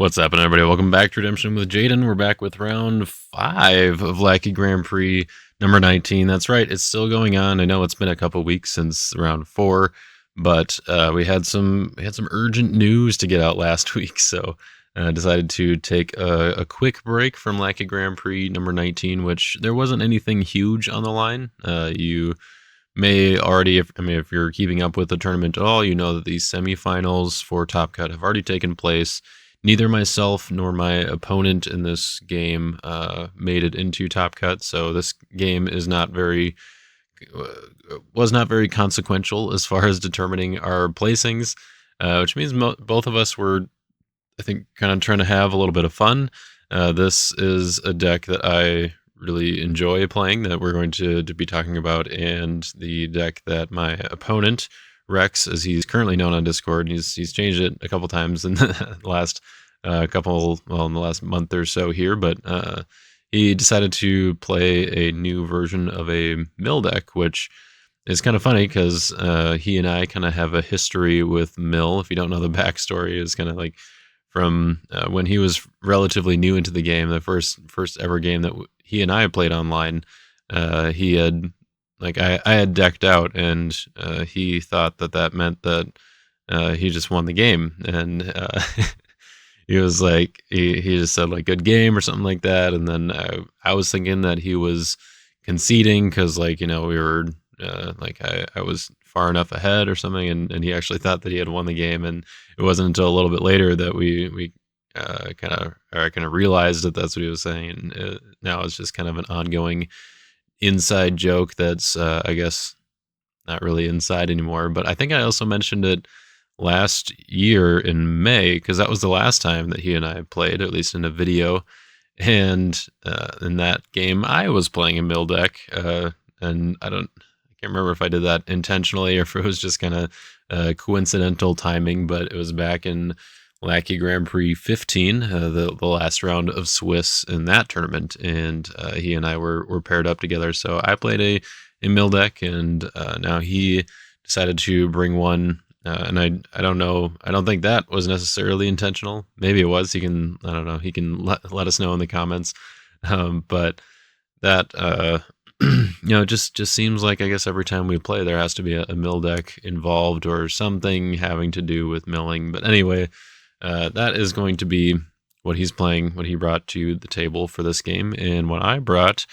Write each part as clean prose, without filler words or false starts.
What's happening, everybody? Welcome back to Redemption with Jaden. We're back with round 5 of Lackey Grand Prix number 19. That's right, it's still going on. I know it's been a couple weeks since round 4, but we had some urgent news to get out last week, so decided to take a quick break from Lackey Grand Prix number 19, which there wasn't anything huge on the line. You may already, if you're keeping up with the tournament at all, you know that these semifinals for Top Cut have already taken place. Neither myself nor my opponent in this game made it into Top Cut, so this game is was not very consequential as far as determining our placings, which means both of us were, I think, kind of trying to have a little bit of fun. This is a deck that I really enjoy playing, that we're going to be talking about, and the deck that my opponent, Rex, as he's currently known on Discord, he's changed it a couple times in the last in the last month or so here, but he decided to play a new version of a mill deck, which is kind of funny because he and I kind of have a history with mill. If you don't know the backstory, is kind of like from when he was relatively new into the game, the first ever game that he and I played online. He had, like, I had decked out, and he thought that meant that he just won the game, and he was like, he just said, like, good game or something like that, and then I was thinking that he was conceding because, like, we were like, I was far enough ahead or something, and he actually thought that he had won the game, and it wasn't until a little bit later that we kind of realized that that's what he was saying, and now it's just kind of an ongoing inside joke that's I guess not really inside anymore. But I think I also mentioned it last year in May, because that was the last time that he and I played, at least in a video, and in that game I was playing a mill deck, and I can't remember if I did that intentionally or if it was just kind of coincidental timing, but it was back in Lackey Grand Prix 15, the last round of Swiss in that tournament, and he and I were paired up together. So I played a mill deck, and now he decided to bring one, and I don't know, I don't think that was necessarily intentional. Maybe it was. He can let us know in the comments, but that just seems like, I guess, every time we play there has to be a mill deck involved or something having to do with milling. But anyway, that is going to be what he's playing, what he brought to the table for this game. And what I brought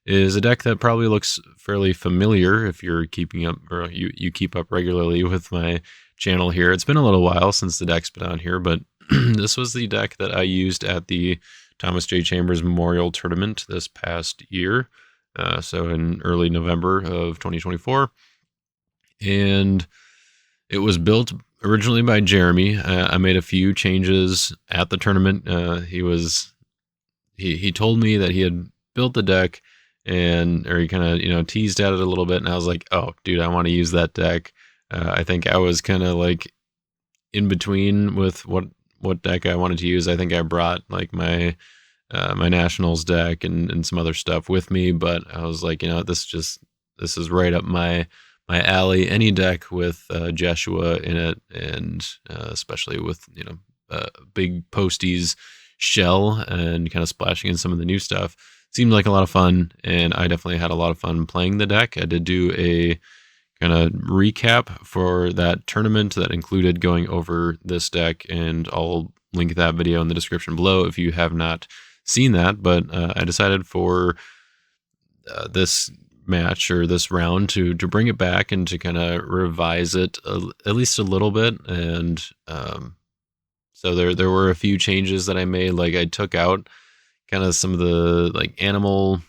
is a deck that probably looks fairly familiar if you're keeping up, or you keep up regularly with my channel here. It's been a little while since the deck's been on here, but this was the deck that I used at the Thomas J. Chambers Memorial Tournament this past year. So in early November of 2024. And it was built originally by Jeremy. I made a few changes at the tournament. He told me that he had built the deck, or he kind of, teased at it a little bit, and I was like, oh, dude, I want to use that deck. I think I was kind of like in between with what deck I wanted to use. I think I brought like my Nationals deck and some other stuff with me, but I was like, this is right up my alley. Any deck with Jeshua in it, and especially with big PostE's shell and kind of splashing in some of the new stuff, seemed like a lot of fun, and I definitely had a lot of fun playing the deck. I did do a kind of recap for that tournament that included going over this deck, and I'll link that video in the description below if you have not seen that. But I decided for this match, or this round, to bring it back and to kind of revise it at least a little bit. And so there were a few changes that I made. Like, I took out kind of some of the like animal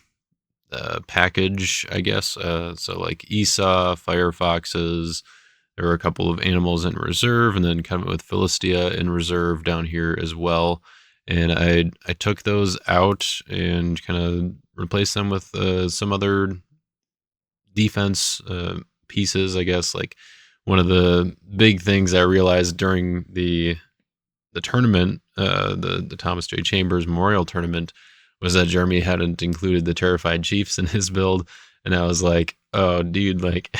package, I guess. So like Esau, Firefoxes, there were a couple of animals in reserve, and then kind of with Philistia in reserve down here as well. And I took those out and kind of replaced them with some other defense pieces, I guess. Like, one of the big things I realized during the tournament, the Thomas J. Chambers Memorial Tournament, was that Jeremy hadn't included the Terrified Chiefs in his build, and I was like, oh, dude, like,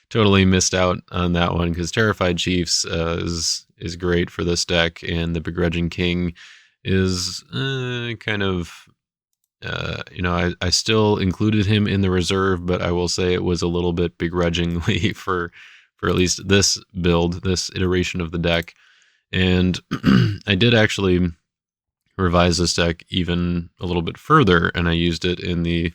totally missed out on that one because Terrified Chiefs is great for this deck, and the Begrudging King is kind of I still included him in the reserve, but I will say it was a little bit begrudgingly for at least this build, this iteration of the deck. And I did actually revise this deck even a little bit further, and I used it in the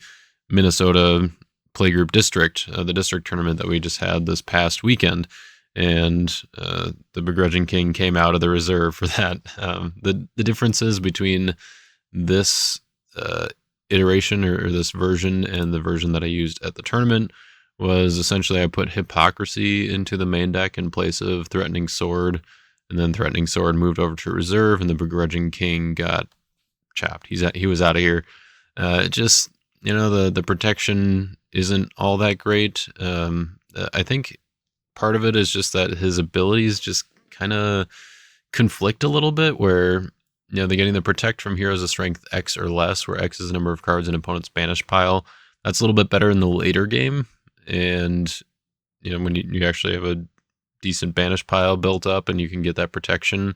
Minnesota Playgroup District, the district tournament that we just had this past weekend. And the Begrudging King came out of the reserve for that. The differences between this iteration or this version and the version that I used at the tournament was essentially I put Hypocrisy into the main deck in place of Threatening Sword, and then Threatening Sword moved over to reserve, and the Begrudging King got chopped. He was out of here. Just the protection isn't all that great. I think part of it is just that his abilities just kind of conflict a little bit, where they're getting the protect from heroes of strength X or less, where X is the number of cards in opponent's banished pile. That's a little bit better in the later game, and when you actually have a decent banish pile built up and you can get that protection.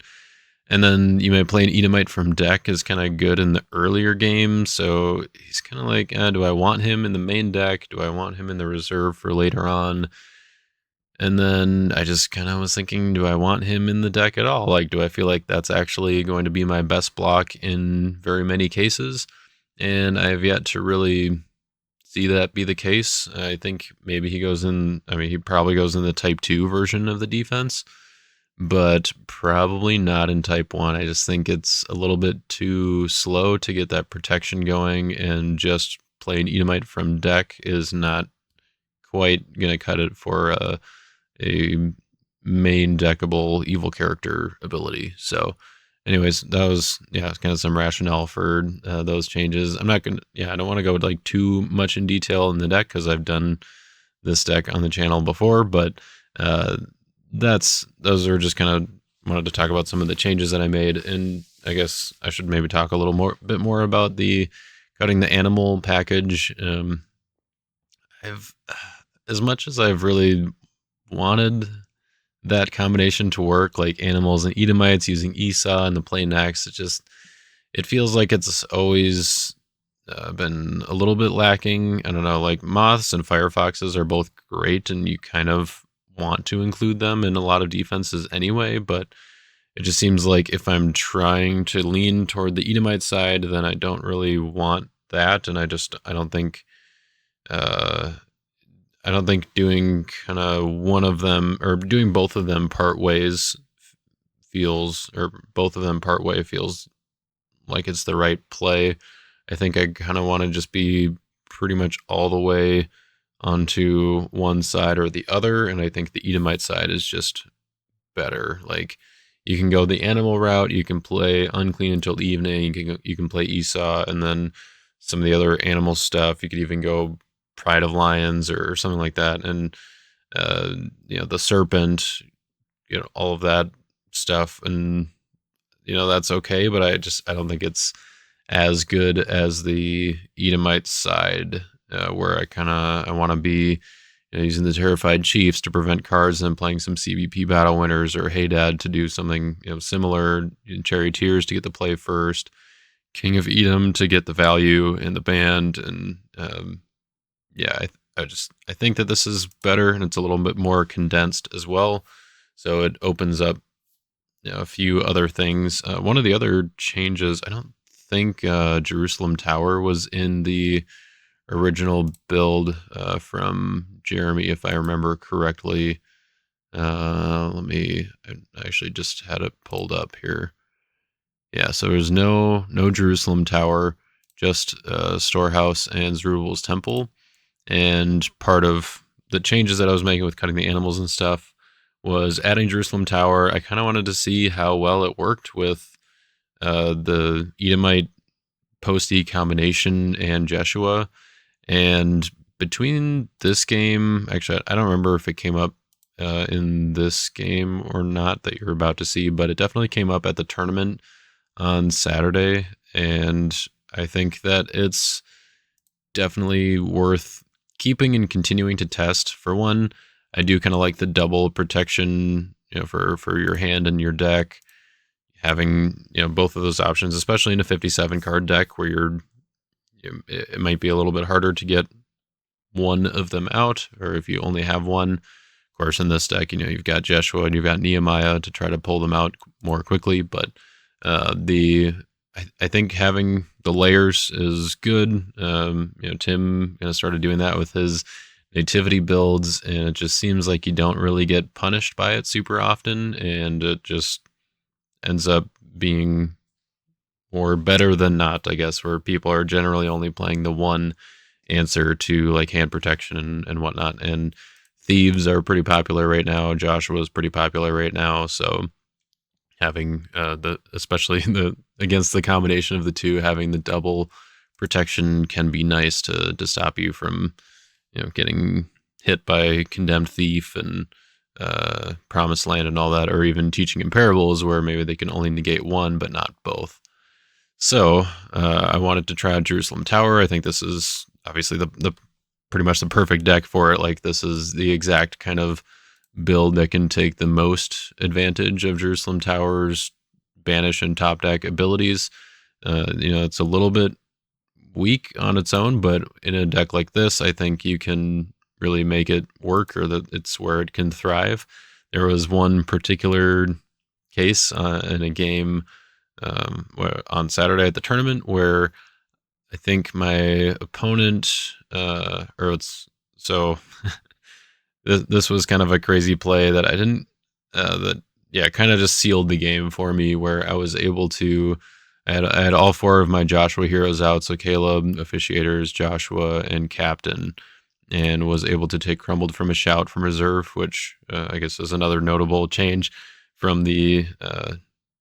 And then you may play an Edomite from deck is kind of good in the earlier game. So he's kind of like, do I want him in the main deck? Do I want him in the reserve for later on? And then I just kind of was thinking, do I want him in the deck at all? Like, do I feel like that's actually going to be my best block in very many cases? And I have yet to really see that be the case. I think maybe he probably goes in the type 2 version of the defense, but probably not in type 1. I just think it's a little bit too slow to get that protection going, and just playing Edomite from deck is not quite going to cut it for a main deckable evil character ability. So anyways, that was kind of some rationale for those changes. I don't want to go like too much in detail in the deck because I've done this deck on the channel before, but those are just kind of wanted to talk about some of the changes that I made. And I guess I should maybe talk a bit more about the cutting the animal package. As much as I've really wanted that combination to work, like animals and Edomites using Esau and the play next, it feels like it's always been a little bit lacking. I don't know, like moths and firefoxes are both great, and you kind of want to include them in a lot of defenses anyway, but it just seems like if I'm trying to lean toward the Edomite side, then I don't really want that, and I don't think doing kind of one of them or doing both of them part way feels like it's the right play. I think I kind of want to just be pretty much all the way onto one side or the other, and I think the Edomite side is just better. Like, you can go the animal route, you can play Unclean Until Evening, you can play Esau, and then some of the other animal stuff, you could even go Pride of Lions or something like that, and the Serpent, all of that stuff, and that's okay, but I don't think it's as good as the Edomite side, where I want to be using the Terrified Chiefs to prevent cards and then playing some CBP Battle Winners or Hey Dad to do something similar, Charioteers to get the play first, King of Edom to get the value in the band, and I think that this is better, and it's a little bit more condensed as well, so it opens up a few other things. One of the other changes, I don't think Jerusalem Tower was in the original build from Jeremy, if I remember correctly. I actually just had it pulled up here. Yeah, so there's no Jerusalem Tower, just Storehouse and Zerubbabel's Temple. And part of the changes that I was making with cutting the animals and stuff was adding Jerusalem Tower. I kind of wanted to see how well it worked with the Edomite PostE combination and Jeshua. And between this game, actually, I don't remember if it came up in this game or not that you're about to see, but it definitely came up at the tournament on Saturday. And I think that it's definitely worth keeping and continuing to test. For one, I do kind of like the double protection, for your hand and your deck. Having, both of those options, especially in a 57 card deck where it might be a little bit harder to get one of them out, or if you only have one. Of course, in this deck, you've got Jeshua and you've got Nehemiah to try to pull them out more quickly. But I think having the layers is good. Tim started doing that with his nativity builds, and it just seems like you don't really get punished by it super often, and it just ends up being more better than not, I guess, where people are generally only playing the one answer to like hand protection and whatnot. And thieves are pretty popular right now. Joshua is pretty popular right now. So having especially against the combination of the two, having the double protection can be nice to stop you from, getting hit by Condemned Thief and Promised Land and all that, or even Teaching in Parables where maybe they can only negate one but not both. So I wanted to try out Jerusalem Tower. I think this is obviously the pretty much the perfect deck for it. Like, this is the exact kind of build that can take the most advantage of Jerusalem Tower's banish and top deck abilities. It's a little bit weak on its own, but in a deck like this, I think you can really make it work, or that it's where it can thrive. There was one particular case in a game on Saturday at the tournament where I think my opponent, this was kind of a crazy play that I didn't, kind of just sealed the game for me, where I was able to, I had all four of my Joshua heroes out, so Caleb, officiators, Joshua, and captain, and was able to take Crumbled from a Shout from reserve, which I guess is another notable change from the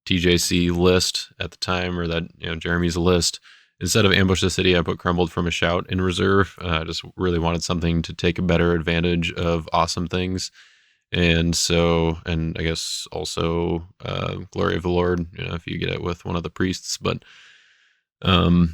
TJC list at the time, or that, Jeremy's list. Instead of Ambush the City, I put Crumbled from a Shout in reserve. I just really wanted something to take a better advantage of awesome things. And so, and I guess also Glory of the Lord, if you get it with one of the priests. But I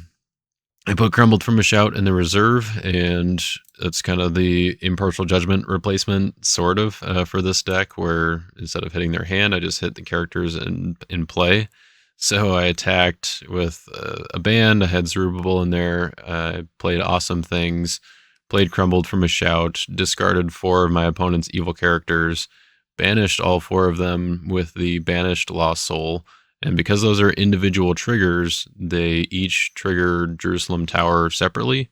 put Crumbled from a Shout in the reserve, and it's kind of the Impartial Judgment replacement, sort of, for this deck, where instead of hitting their hand, I just hit the characters in play. So I attacked with a band. I had Zerubbabel in there. I played Awesome Things, played Crumbled from a Shout, discarded 4 of my opponent's evil characters, banished all 4 of them with the banished Lost Soul. And because those are individual triggers, they each trigger Jerusalem Tower separately.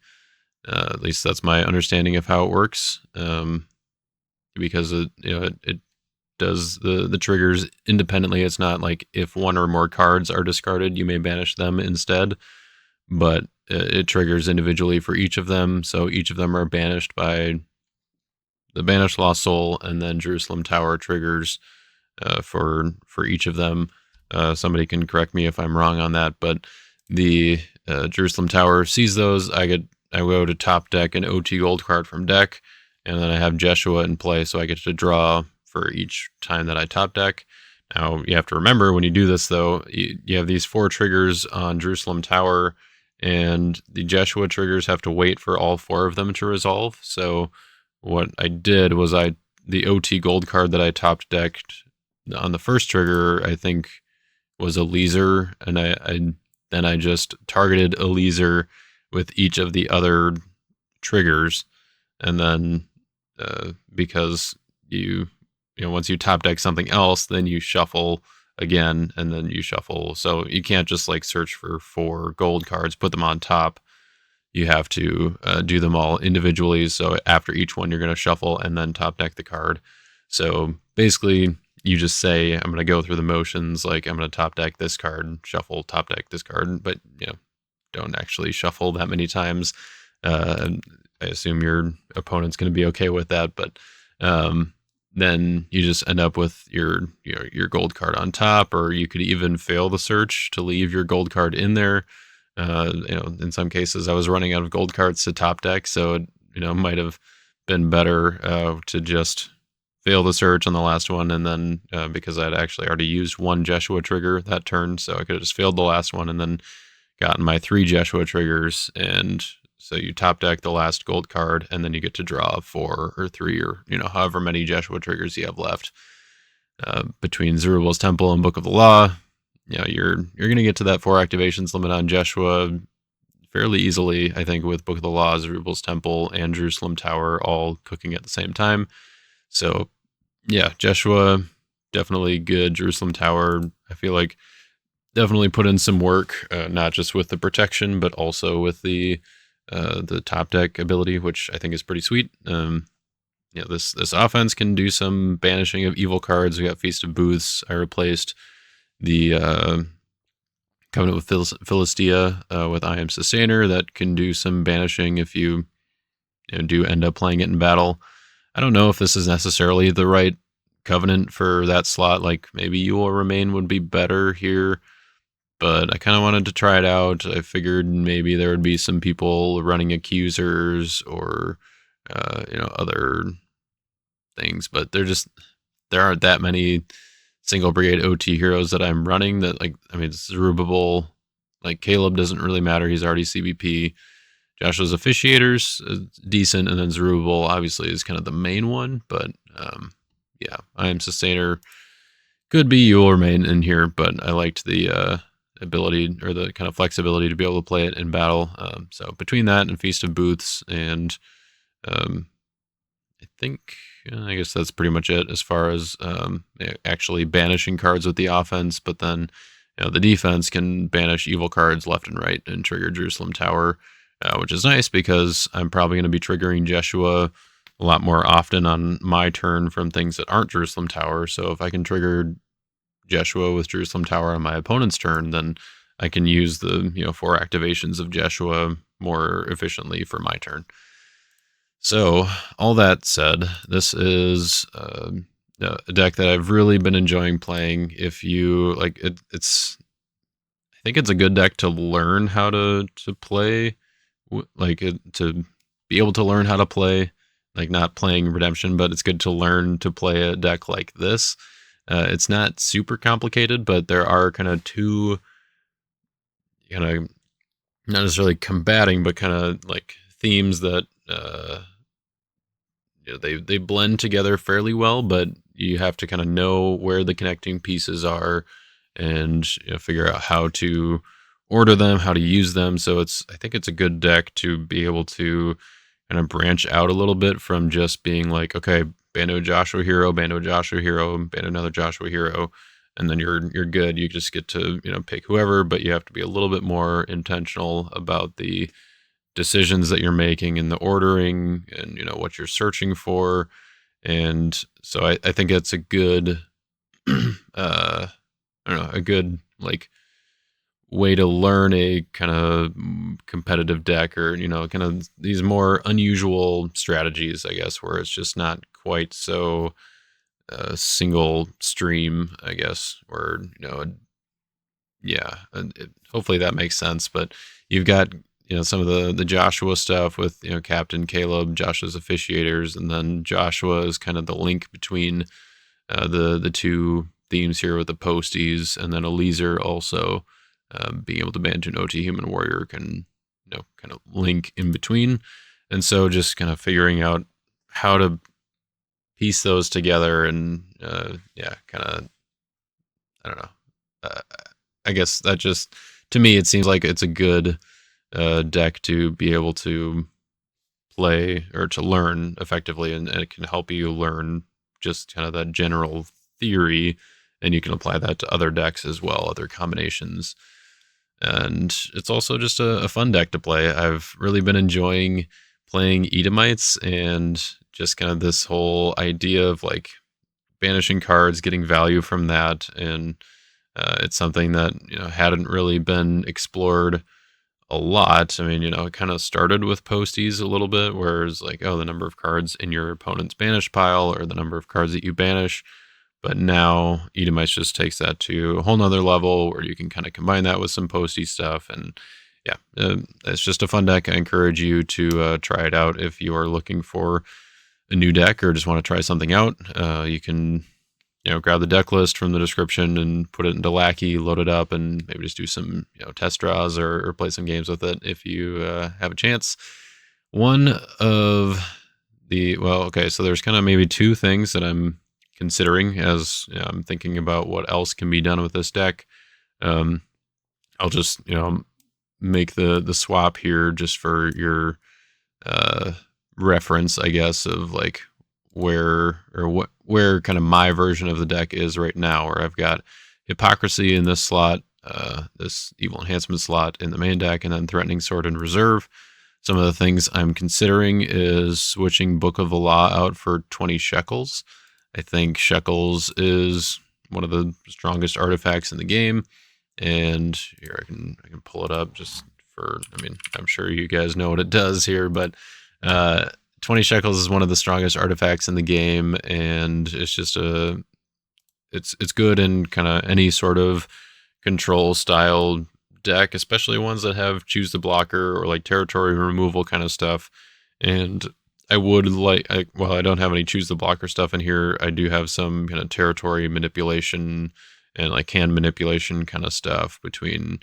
At least that's my understanding of how it works. Because it does the triggers independently. It's not like if 1 or more cards are discarded, you may banish them instead, but it triggers individually for each of them. So each of them are banished by the banished Lost Soul, and then Jerusalem Tower triggers for each of them. Somebody can correct me if I'm wrong on that, but the Jerusalem Tower sees those. I go to top deck an OT gold card from deck, and then I have Jeshua in play, so I get to draw for each time that I top deck. Now, you have to remember when you do this, though, you have these 4 triggers on Jerusalem Tower, and the Jeshua triggers have to wait for all 4 of them to resolve. So what I did was the OT gold card that I top decked on the first trigger, I think, was a Leaser, and I just targeted a Leaser with each of the other triggers, and then because once you top deck something else, then you shuffle again, and then you shuffle. So you can't just like search for 4 gold cards, put them on top. You have to do them all individually. So after each one, you're going to shuffle and then top deck the card. So basically, you just say, I'm going to go through the motions, like I'm going to top deck this card, shuffle, top deck this card, but don't actually shuffle that many times. I assume your opponent's going to be okay with that, but then you just end up with your gold card on top, or you could even fail the search to leave your gold card in there. In some cases I was running out of gold cards to top deck, so it might have been better to just fail the search on the last one, and then because I'd actually already used 1 Jeshua trigger that turn, so I could have just failed the last one and then gotten my 3 Jeshua triggers and So you top deck the last gold card, and then you get to draw 4 or 3 or however many Jeshua triggers you have left. Between Zerubbabel's Temple and Book of the Law, you're going to get to that 4 activations limit on Jeshua fairly easily. I think with Book of the Law, Zerubbabel's Temple, and Jerusalem Tower all cooking at the same time. So yeah, Jeshua definitely good. Jerusalem Tower, I feel like definitely put in some work, not just with the protection, but also with the top deck ability, which I think is pretty sweet. This offense can do some banishing of evil cards. We got Feast of Booths. I replaced the Covenant with Philistia with I Am Sustainer. That can do some banishing if you do end up playing it in battle. I don't know if this is necessarily the right Covenant for that slot. Like maybe You Will Remain would be better here, but I kind of wanted to try it out. I figured maybe there would be some people running Accusers or other things, but there aren't that many single brigade OT heroes that I'm running that, like, I mean, Zerubbabel, like Caleb doesn't really matter. He's already CBP. Joshua's Officiators is decent, and then Zerubbabel obviously is kind of the main one, but yeah, I Am Sustainer could be You Will Remain in here, but I liked the ability or the kind of flexibility to be able to play it in battle. So between that and Feast of Booths, and I guess that's pretty much it as far as actually banishing cards with the offense. But then the defense can banish evil cards left and right and trigger Jerusalem Tower, which is nice because I'm probably going to be triggering Jeshua a lot more often on my turn from things that aren't Jerusalem Tower. So if I can trigger Jeshua with Jerusalem Tower on my opponent's turn, then I can use the 4 activations of Jeshua more efficiently for my turn. So all that said, this is a deck that I've really been enjoying playing. If you like it, I think it's a good deck to learn how to play, to be able to learn how to play, like not playing Redemption, but it's good to learn to play a deck like this. It's not super complicated, but there are kind of 2, not necessarily combating, but kind of like themes that they blend together fairly well, but you have to kind of know where the connecting pieces are and figure out how to order them, how to use them. So I think it's a good deck to be able to kind of branch out a little bit from just being like, okay, Bando Joshua hero, Bando Joshua hero, Bando another Joshua hero, and then you're good. You just get to pick whoever, but you have to be a little bit more intentional about the decisions that you're making and the ordering and what you're searching for. And so I think it's a good I don't know, a good like way to learn a kind of competitive deck, or kind of these more unusual strategies, I guess, where it's just not quite so single stream, I guess, or yeah, and hopefully that makes sense. But you've got some of the Joshua stuff with Captain Caleb, Joshua's Officiators, and then Joshua is kind of the link between the 2 themes here with the PostEs, and then Eliezer also being able to ban to an OT Human Warrior can kind of link in between. And so just kind of figuring out how to piece those together, and kind of, I don't know, I guess that just, to me, it seems like it's a good deck to be able to play or to learn effectively, and it can help you learn just kind of that general theory, and you can apply that to other decks as well, other combinations. And it's also just a fun deck to play. I've really been enjoying playing Edomites, and just kind of this whole idea of like banishing cards, getting value from that, and it's something that hadn't really been explored a lot. I mean, it kind of started with PostEs a little bit, where it's like, oh, the number of cards in your opponent's banish pile, or the number of cards that you banish. But now Edomites just takes that to a whole nother level, where you can kind of combine that with some PostE stuff. And yeah, it's just a fun deck. I encourage you to try it out if you are looking for a new deck or just want to try something out. You can grab the deck list from the description and put it into Lackey, load it up, and maybe just do some test draws or play some games with it if you have a chance. One of so there's kind of maybe two things that I'm considering as I'm thinking about what else can be done with this deck. I'll just make the swap here just for your reference, I guess, of like where kind of my version of the deck is right now, where I've got Hypocrisy in this slot, this Evil Enhancement slot in the main deck, and then Threatening Sword in reserve. Some of the things I'm considering is switching Book of the Law out for 20 shekels. I think shekels is one of the strongest artifacts in the game, and here I can pull it up just for. I mean, I'm sure you guys know what it does here, but 20 shekels is one of the strongest artifacts in the game, and it's just it's good in kind of any sort of control style deck, especially ones that have choose the blocker or like territory removal kind of stuff. And I would I don't have any choose the blocker stuff in here. I do have some kind of territory manipulation and like hand manipulation kind of stuff between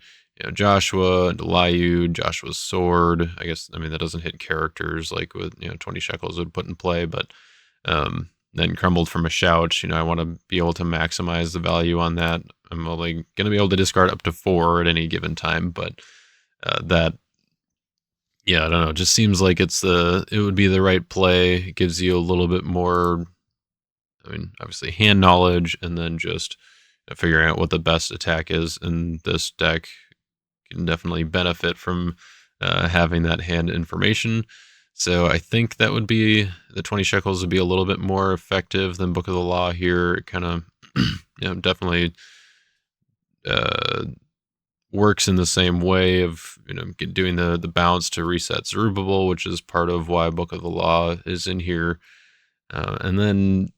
Joshua and Eliud, Joshua's sword. I guess that doesn't hit characters like with 20 shekels would put in play, but then Crumbled from a Shout. I want to be able to maximize the value on that. I'm only going to be able to discard up to 4 at any given time, but that, I don't know. It just seems like it would be the right play. It gives you a little bit more, obviously hand knowledge, and then just figuring out what the best attack is in this deck can definitely benefit from having that hand information. So I think that would be the 20 shekels would be a little bit more effective than Book of the Law here. It kind of definitely works in the same way of doing the bounce to reset Zerubbabel, which is part of why Book of the Law is in here. And then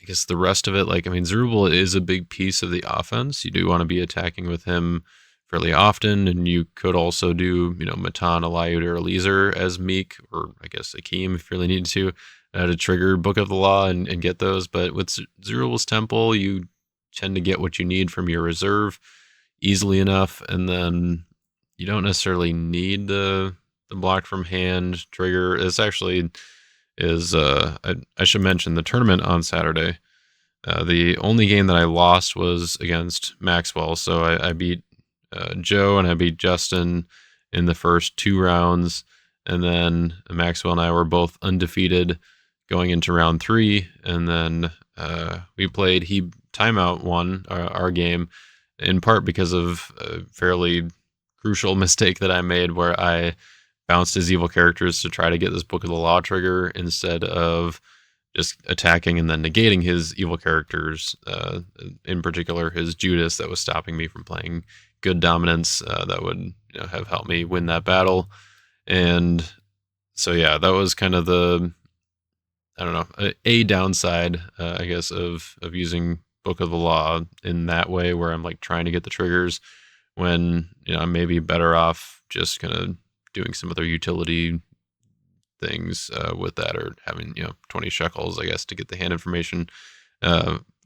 I guess the rest of it, Zerubbabel is a big piece of the offense. You do want to be attacking with him fairly often, and you could also do Matan, Eliud, or Eliezer as Meek, or I guess Akeem if you really need to trigger Book of the Law and get those. But with Zerubbabel's Temple, you tend to get what you need from your reserve easily enough, and then you don't necessarily need the block from hand trigger. This actually is I should mention the tournament on Saturday. The only game that I lost was against Maxwell, so I beat Joe and I beat Justin in the first 2 rounds, and then Maxwell and I were both undefeated going into round 3, and then we played. He timeout won our game in part because of a fairly crucial mistake that I made where I bounced his evil characters to try to get this Book of the Law trigger instead of just attacking and then negating his evil characters, in particular his Judas that was stopping me from playing good dominance that would have helped me win that battle. And so that was kind of the a downside I guess of using Book of the Law in that way, where I'm like trying to get the triggers when I'm maybe better off just kind of doing some other utility things with that, or having 20 shekels I guess to get the hand information.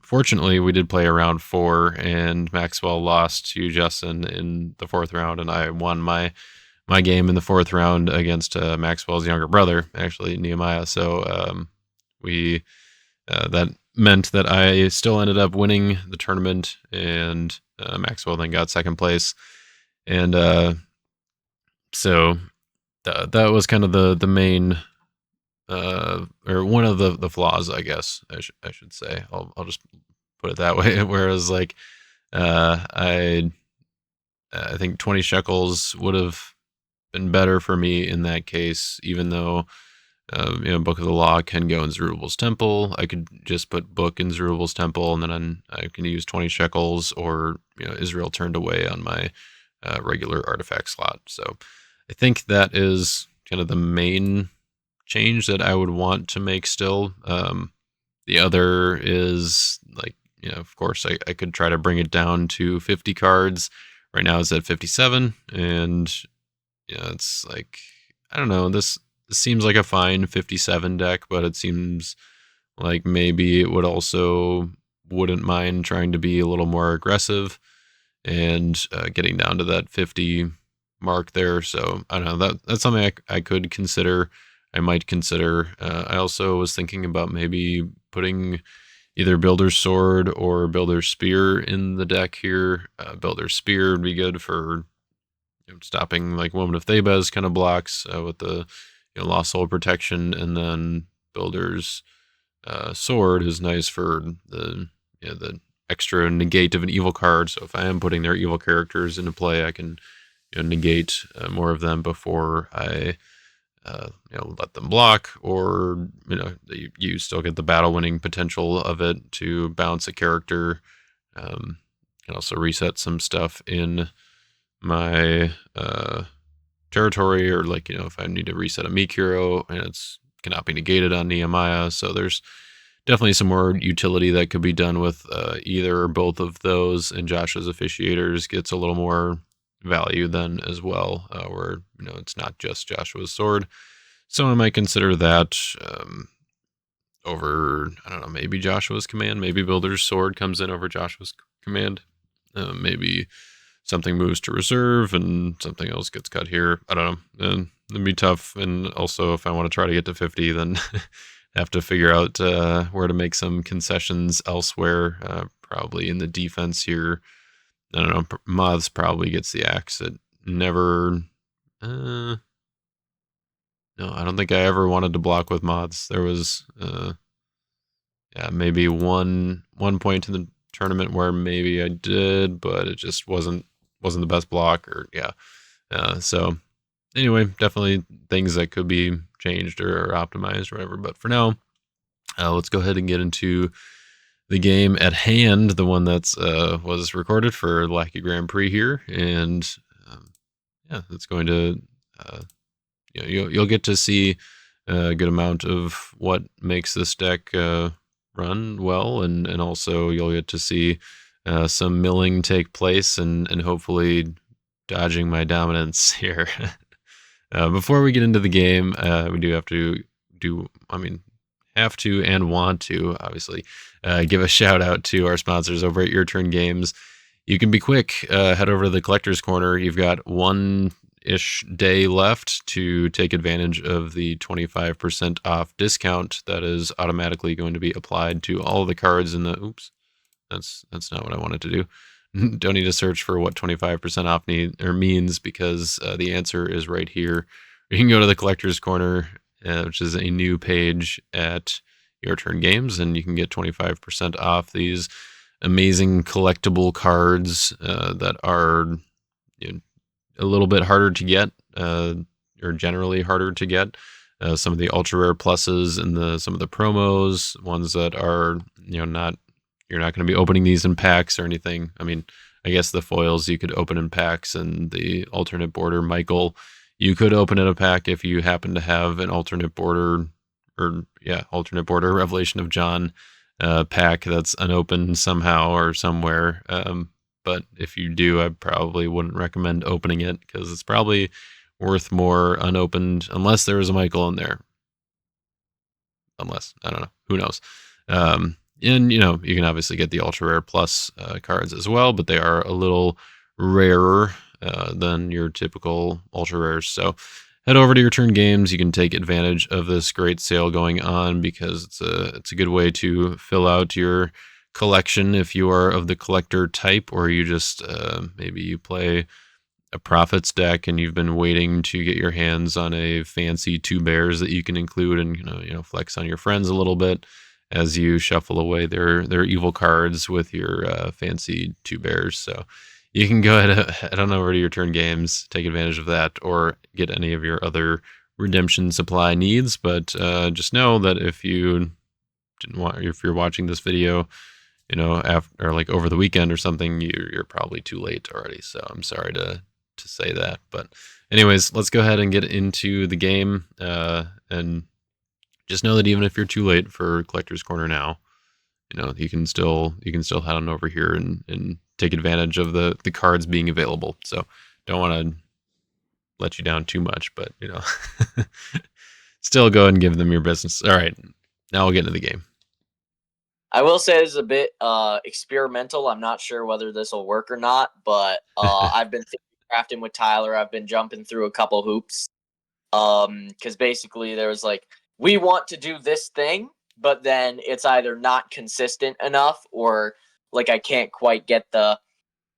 Fortunately, we did play a round 4, and Maxwell lost to Justin in the 4th round, and I won my game in the 4th round against Maxwell's younger brother, actually Nehemiah. So we that meant that I still ended up winning the tournament, and Maxwell then got 2nd place, and so that was kind of the main. Or one of the flaws, I guess I should say. I'll just put it that way. Whereas I think 20 shekels would have been better for me in that case, even though Book of the Law can go in Zerubbabel's Temple. I could just put Book in Zerubbabel's Temple, and then I can use 20 shekels or Israel Turned Away on my regular artifact slot. So I think that is kind of the main change that I would want to make still. The other is of course I could try to bring it down to 50 cards. Right now it's at 57, and it's like, I don't know, this seems like a fine 57 deck, but it seems like maybe it would also wouldn't mind trying to be a little more aggressive and getting down to that 50 mark there. So I don't know, that's something I could consider. I might consider. I also was thinking about maybe putting either Builder's Sword or Builder's Spear in the deck here. Builder's Spear would be good for stopping like Woman of Thebes kind of blocks with the Lost Soul protection, and then Builder's Sword is nice for the extra negate of an evil card. So if I am putting their evil characters into play, I can negate more of them before I let them block, or you still get the battle winning potential of it to bounce a character. Can also reset some stuff in my territory, or like if I need to reset a meek hero and it's cannot be negated on Nehemiah. So there's definitely some more utility that could be done with either or both of those, and Josh's Officiators gets a little more value then as well, where it's not just Joshua's Sword. So I might consider that over, I don't know, maybe Joshua's Command. Maybe Builder's Sword comes in over Joshua's Command. Maybe something moves to reserve and something else gets cut here. I don't know. And it'd be tough. And also, if I want to try to get to 50, then I have to figure out where to make some concessions elsewhere. Probably in the defense here. I don't know. Moths probably gets the axe. It never. No, I don't think I ever wanted to block with moths. There was, maybe one point in the tournament where maybe I did, but it just wasn't the best block. Or so anyway, definitely things that could be changed or optimized or whatever. But for now, let's go ahead and get into the game at hand, the one that's was recorded for Lackey Grand Prix here, and it's going to you'll get to see a good amount of what makes this deck run well, and also you'll get to see some milling take place, and hopefully dodging my dominance here. Before we get into the game, we do have to have to and want to obviously give a shout out to our sponsors over at Your Turn Games. You can be quick. Head over to the Collector's Corner. You've got one-ish day left to take advantage of the 25% off discount that is automatically going to be applied to all of the cards in the... Oops, that's not what I wanted to do. Don't need to search for what 25% off means, because the answer is right here. You can go to the Collector's Corner, which is a new page at Your Turn Games, and you can get 25% off these amazing collectible cards that are a little bit harder to get, or generally harder to get. Some of the ultra rare pluses and some of the promos, ones that are you're not going to be opening these in packs or anything. I mean, I guess the foils you could open in packs, and the alternate border Michael, you could open in a pack if you happen to have an alternate border Revelation of John pack that's unopened somehow or somewhere. But if you do, I probably wouldn't recommend opening it, because it's probably worth more unopened, unless there is a Michael in there. Unless, I don't know, who knows. And you can obviously get the ultra rare plus cards as well, but they are a little rarer than your typical ultra rares. So head over to Your Turn Games. You can take advantage of this great sale going on, because it's a good way to fill out your collection if you are of the collector type, or you just maybe you play a Prophets deck and you've been waiting to get your hands on a fancy 2 bears that you can include and flex on your friends a little bit as you shuffle away their evil cards with your fancy 2 bears. So you can go ahead head on over to Your Turn Games, take advantage of that, or get any of your other redemption supply needs. But just know that if you're watching this video, after, or like over the weekend or something, you're probably too late already. So I'm sorry to say that. But anyways, let's go ahead and get into the game. And just know that even if you're too late for Collector's Corner now, you can still head on over here and take advantage of the cards being available. So don't want to let you down too much, but still go ahead and give them your business. All right, now we'll get into the game. I will say it's a bit experimental. I'm not sure whether this will work or not, but I've been crafting with Tyler. I've been jumping through a couple hoops. Because basically there was like, we want to do this thing, but then it's either not consistent enough or like I can't quite get the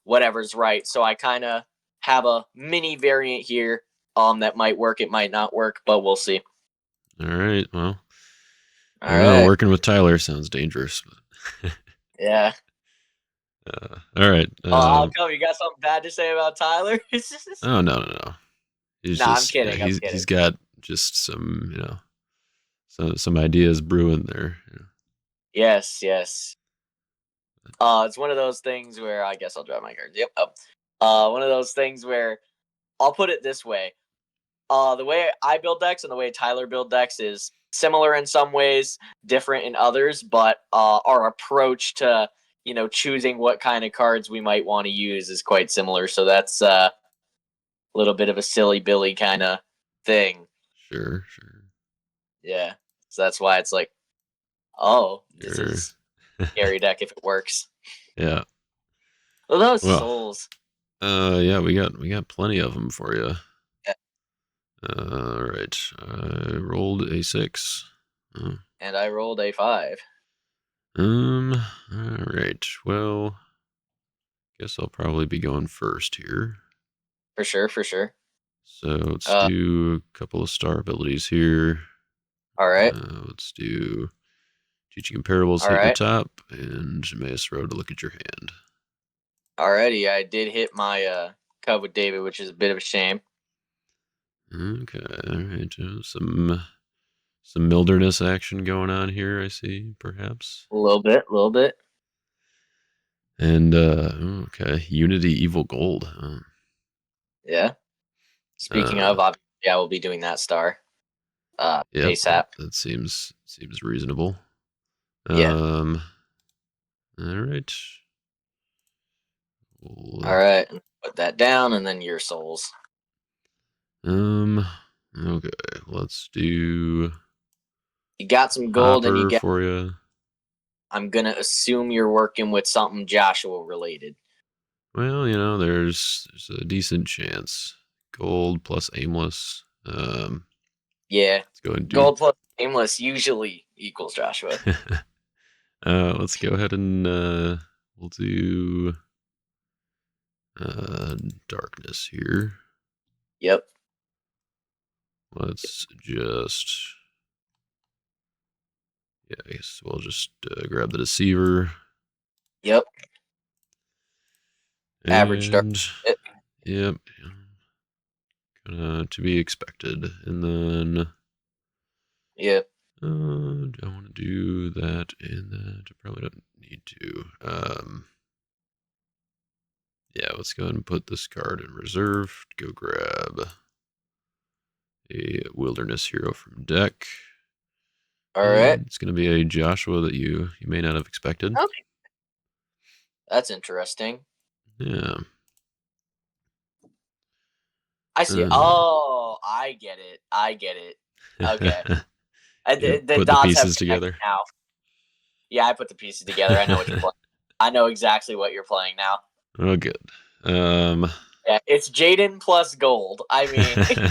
whatever's right. So I kind of have a mini variant here that might work, it might not work, but we'll see. All right. Well, All I don't know. right. Working with Tyler sounds dangerous. But Yeah. all right. How come? You got something bad to say about Tyler? Oh no. He's Nah, I'm just kidding. I'm kidding. he's got just some some ideas brewing there. Yes. It's one of those things where I guess I'll draw my cards. Yep. One of those things where I'll put it this way. The way I build decks and the way Tyler build decks is similar in some ways, different in others, but our approach to choosing what kind of cards we might want to use is quite similar. So that's a little bit of a silly Billy kind of thing. Sure. Yeah. So that's why it's like, oh, this Sure. is scary deck if it works. Yeah. Well, those Well, souls. yeah, we got plenty of them for you. Yeah. All right. I rolled a 6. And I rolled a 5. All right. Well, guess I'll probably be going first here. For sure. So let's do a couple of star abilities here. All right. Let's do teaching comparables, All hit your right. top, and Maestro to look at your hand. Alrighty, I did hit my cut with David, which is a bit of a shame. Okay, all right. Some Milderness action going on here, I see, perhaps. A little bit. And okay, Unity Evil Gold. Yeah. Speaking of, obviously, I will be doing that star. Yep, ASAP. that seems reasonable. Yeah. All right. All right. Put that down, and then your souls. Okay, let's do. You got some gold, and you Hopper get. for you. I'm gonna assume you're working with something Joshua related. Well, there's a decent chance. Gold plus aimless. Yeah. Let's go and do. Gold plus aimless usually equals Joshua. Let's go ahead and we'll do darkness here. Yep. Let's just. Yeah, I guess we'll just grab the deceiver. Yep. Average dark. Yep. To be expected. And then. Yeah. I want to do that and that. I probably don't need to. Yeah, let's go ahead and put this card in reserve. Go grab a wilderness hero from deck. All right. It's going to be a Joshua that you may not have expected. Okay. That's interesting. Yeah. I see. Oh, I get it. Okay. The Put the dots have pieces connected together. now. Yeah, I put the pieces together. I know what you're playing. I know exactly what you're playing now. Oh, good. Yeah, it's Jaden plus gold. I mean,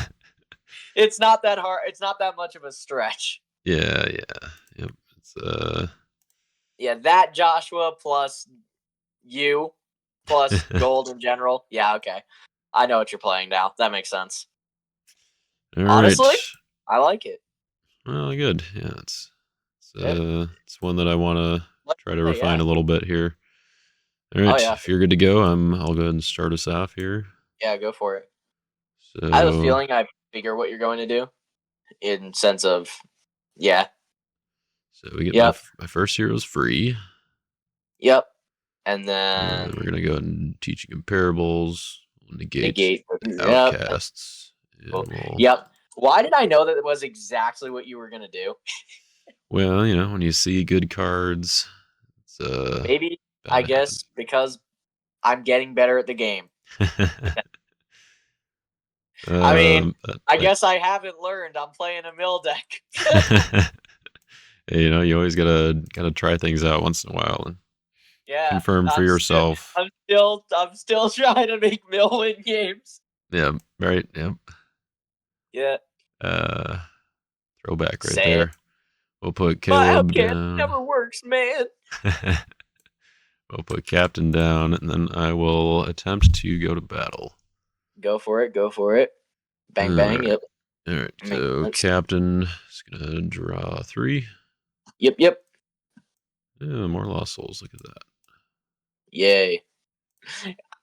it's not that hard. It's not that much of a stretch. Yeah. Yep. It's Yeah, that Joshua plus you plus gold in general. Yeah, okay. I know what you're playing now. That makes sense. all Honestly, right. I like it. Well, good. Yeah, it's one that I want to try to refine a little bit here. All right, if you're good to go, I'll go ahead and start us off here. Yeah, go for it. So I have a feeling I figure what you're going to do in sense of, yeah. So we get my first hero's free. Yep. And then we're going to go ahead and teach comparables. We'll negate Yep. outcasts. Yep. Why did I know that it was exactly what you were going to do? Well, when you see good cards, it's maybe, I guess, because I'm getting better at the game. I mean, I guess I haven't learned. I'm playing a mill deck. You know, you always gotta try things out once in a while and Yeah, confirm for yourself. I'm still trying to make Mill win games. Yeah, right. Yep. Yeah, Uh, throwback right sad. there. We'll put My Caleb outcast down. never works, man. We'll put Captain down, and then I will attempt to go to battle. Go for it. Go for it. All Bang bang. right. Yep. All right. Make So sense. Captain is gonna draw 3. Yep. Yep. Yeah, more lost souls. Look at that. Yay.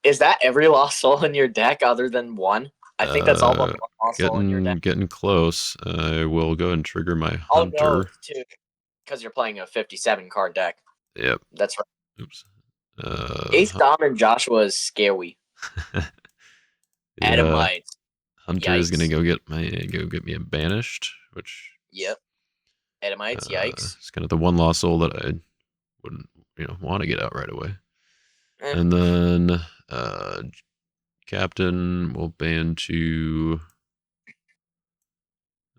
Is that every lost soul in your deck other than one? I think that's all but Uh, one lost soul in your deck. getting close. I will go and trigger my Oh no, hunter. it's two. Because you're playing a 57 card deck. Yep. That's right. Oops. Ace Dom and Joshua is scary. Yeah. Edomite. Hunter is gonna Yikes. go get me a banished, which Yep. Edomites. Yikes. it's kind of the one lost soul that I wouldn't want to get out right away. Eh. And then Captain will ban to.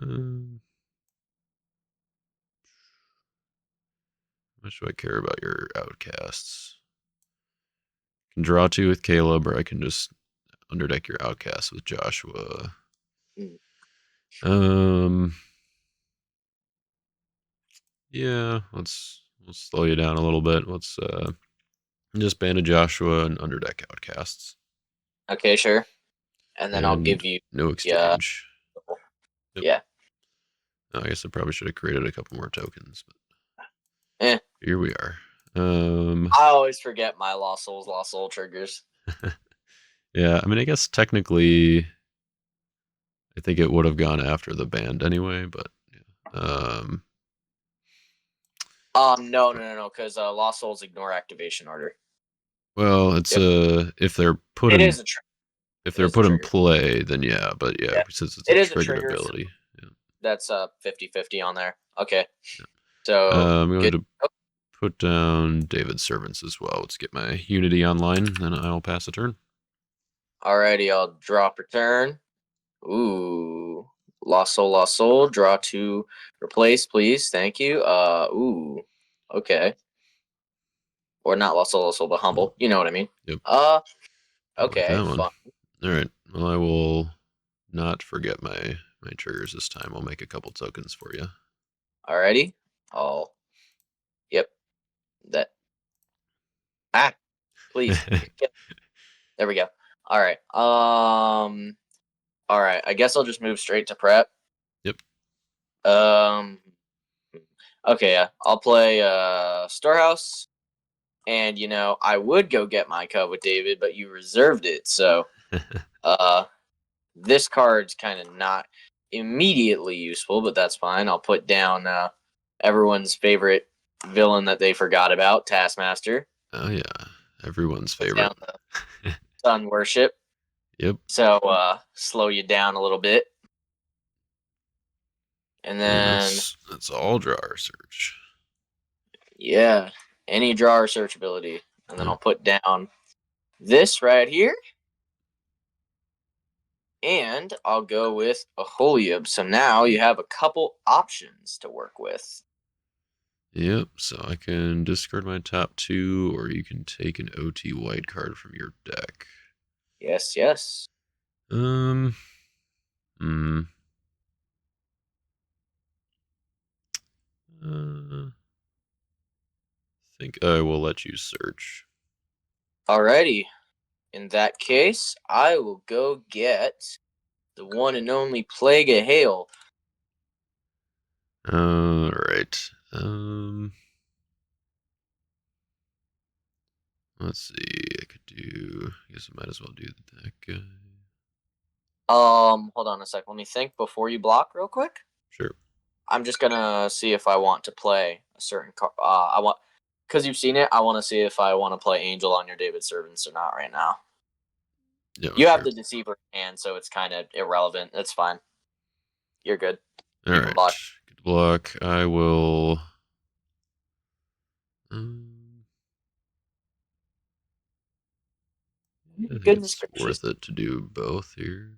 How much do I care about your outcasts? I can draw 2 with Caleb, or I can just underdeck your outcasts with Joshua. Mm. Yeah, we'll slow you down a little bit. Let's just ban a Joshua and underdeck outcasts. Okay, sure. And then I'll And give you. no Yeah. exchange. Yep. Yeah. Oh, I guess I probably should have created a couple more tokens, but Eh. here we are. I always forget my lost soul triggers. Yeah, I mean, I guess technically, I think it would have gone after the band anyway, but yeah. No, because lost souls ignore activation order. Well, it's Yep. if they're put It in is a if It they're is a put in trigger. play, then yeah, but yeah, Yeah. since it's a It is a triggered trigger. So ability. Yeah. that's 50-50 on there. Okay. So I'm going good. to Oh, put down David's servants as well. Let's get my unity online, then I'll pass a turn. alrighty, I'll drop return. Ooh. Lost soul. Draw 2. Replace, please. Thank you. Ooh. Okay. Or not lost soul, but humble. You know what I mean. Yep. I like Okay, that one. fun. All right. Well, I will not forget my triggers this time. I'll make a couple tokens for you. Alrighty. Yep. That. Ah, please. There we go. All right. All right. I guess I'll just move straight to prep. Yep. Um. Okay. Yeah. I'll play Storehouse, and I would go get my cut with David, but you reserved it, so uh, this card's kind of not immediately useful, but that's fine. I'll put down everyone's favorite villain that they forgot about, Taskmaster. Oh yeah, everyone's Put favorite. down the Sun Worship. Yep. So slow you down a little bit. And And then that's all drawer search. yeah, any drawer search ability. And then Yep. I'll put down this right here. And I'll go with a Holiub. So now you have a couple options to work with. Yep. So I can discard my top 2, or you can take an OT white card from your deck. Yes, yes. Um. Hmm. I think I will let you search. Alrighty. In that case, I will go get the one and only Plague of Hail. All right. Let's see. I could do. I guess I might as well do that guy. Hold on a sec. Let me think before you block real quick. Sure. I'm just gonna see if I want to play a certain card. I want, because you've seen it. I want to see if I want to play Angel on your David Servants or not right now. Yeah. You have Sure. the Deceiver in hand, so it's kind of irrelevant. It's fine. You're good. All You can right. block. Good block. I will. I think Goodness it's gracious. worth it to do both here.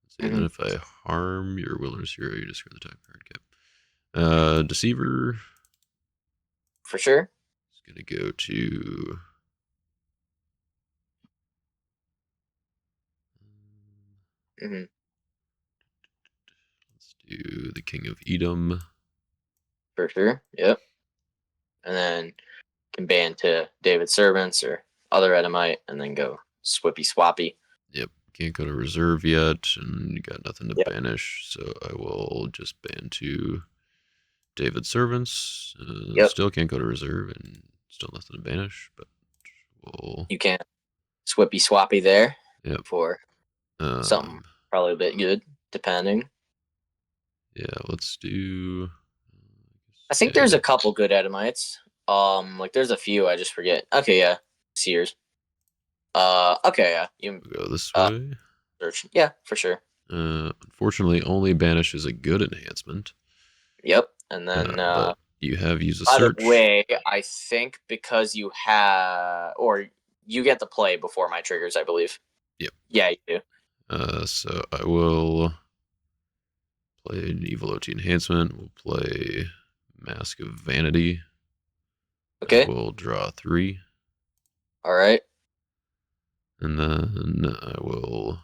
Let's see, and Mm-hmm. then if I harm your wilderness hero, you discard the type card. Okay. Deceiver For sure. is gonna go to Mm-hmm. let's do the King of Edom. For sure. Yep. And then can ban to David's servants or other Edomite, and then go swippy swappy. Yep, can't go to reserve yet, and you got nothing to Yep. banish, so I will just ban to David's servants. Yep. Still can't go to reserve, and still nothing to banish, but we'll. You can swippy swappy there. Yep. For something probably a bit good, depending. Yeah, let's do. I think there's a couple good Edomites. Like there's a few I just forget. Okay, yeah, Sears. Okay, yeah, you We'll go this way. search. Yeah, for sure. Unfortunately, only banish is a good enhancement. Yep, and then but you have used a by search. the way, I think because you have, or you get to play before my triggers, I believe. Yep. Yeah, you do. So I will play an Evil OT enhancement. We'll play Mask of Vanity. Okay. We'll draw 3. All right. And then I will.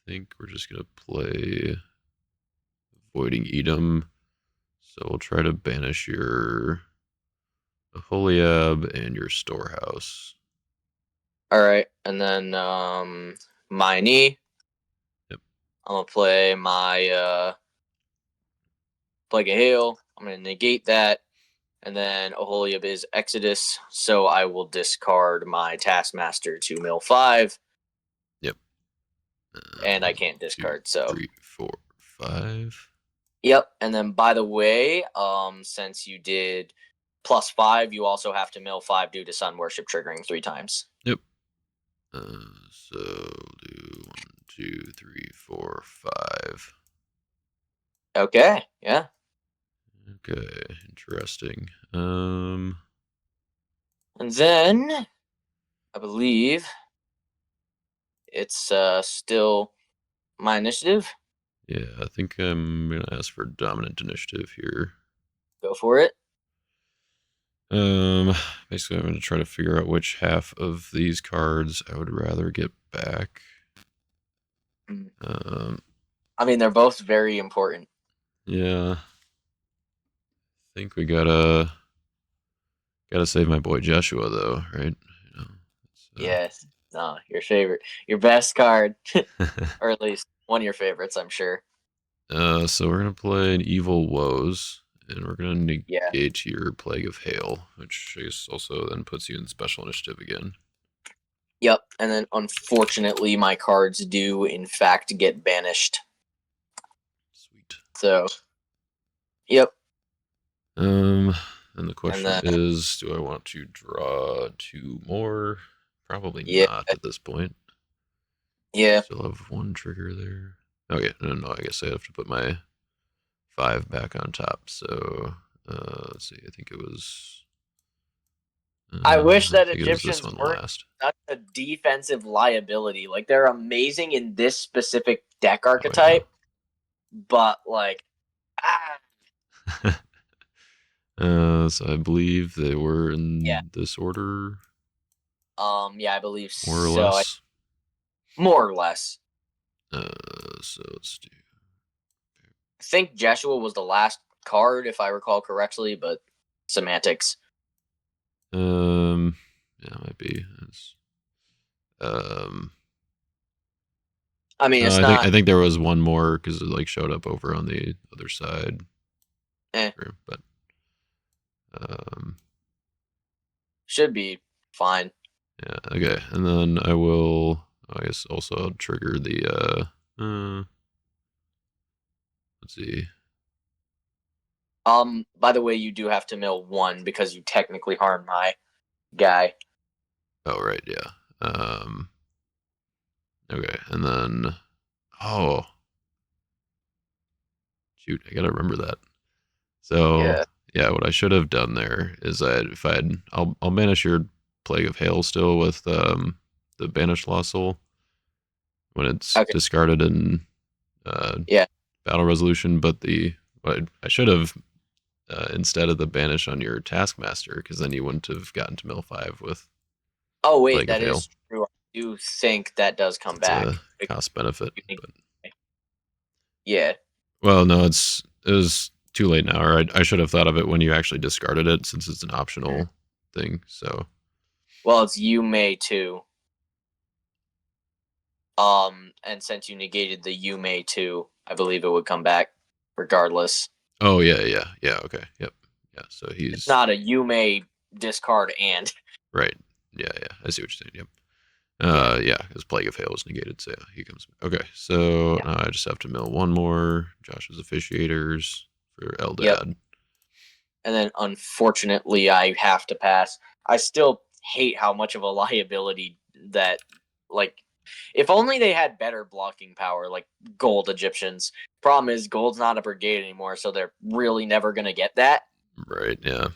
Think we're just gonna play Voiding Edom. So we'll try to banish your Aholiab and your Storehouse. All right, and then my knee. Yep. I'm gonna play my Plague of Hail. I'm gonna negate that, and then Aholiab is Exodus, so I will discard my Taskmaster to mill 5. Yep. And I can't discard. 2, So 3, 4, 5. Yep. And then by the way, since you did +5, you also have to mill 5 due to Sun Worship triggering 3 times. Yep. So do 1, 2, 3, 4, 5. Okay. Yeah. Okay. Interesting. And then I believe it's still my initiative. Yeah, I think I'm gonna ask for dominant initiative here. Go for it. Basically, I'm gonna try to figure out which half of these cards I would rather get back. I mean, they're both very important. Yeah, I think we gotta save my boy Joshua though, right? You know, Yes. No, your favorite, your best card, or at least one of your favorites, I'm sure. So we're gonna play an Evil Woes, and we're gonna Yeah. negate your Plague of Hail, which I guess also then puts you in special initiative again. Yep. And then unfortunately, my cards do in fact get banished. Sweet. So, yep. And the question is, do I want to draw 2 more? Probably not at this point. Yeah. Still have 1 trigger there. Okay, no, I guess I have to put my 5 back on top. So, let's see, I think it was. I wish that Egyptians weren't such a defensive liability. Like, they're amazing in this specific deck archetype, but like, so I believe they were in this order. Yeah, I believe more or so. less. More or less. So let's do. I think Jeshua was the last card, if I recall correctly, but semantics. Yeah, it might be. I mean, it's not. I think there was one more because it like showed up over on the other side. But should be fine. Yeah. Okay, and then I will. I guess also I'll trigger the. Let's see. By the way, you do have to mill 1 because you technically harmed my guy. Oh right, yeah. Okay, and then shoot, I gotta remember that. So yeah, what I should have done there is I'll banish your Plague of Hail still with the banished Lost Soul, when it's Okay. discarded in Yeah. battle resolution. But I should have instead of the banish on your taskmaster, because then you wouldn't have gotten to mill 5 with Oh wait, Plague of that Hail. is true. I do think that does come It's a back. cost benefit. But Yeah. well, no, it was too late now. Or I should have thought of it when you actually discarded it, since it's an optional thing. So Well, it's you may too. And since you negated the you may too, I believe it would come back regardless. oh yeah. Okay, yep, yeah. So It's he's not a you may discard and. right. Yeah. I see what you're saying. Yep. Yeah. Yeah, his Plague of Hail is negated, so yeah, he comes. Okay, so Yeah. now I just have to mill one more. Josh's officiators for Yep. Eldad. And then unfortunately, I have to pass. I still hate how much of a liability that, like, if only they had better blocking power, like gold Egyptians. Problem is, gold's not a brigade anymore, so they're really never gonna get that. Right. Yeah.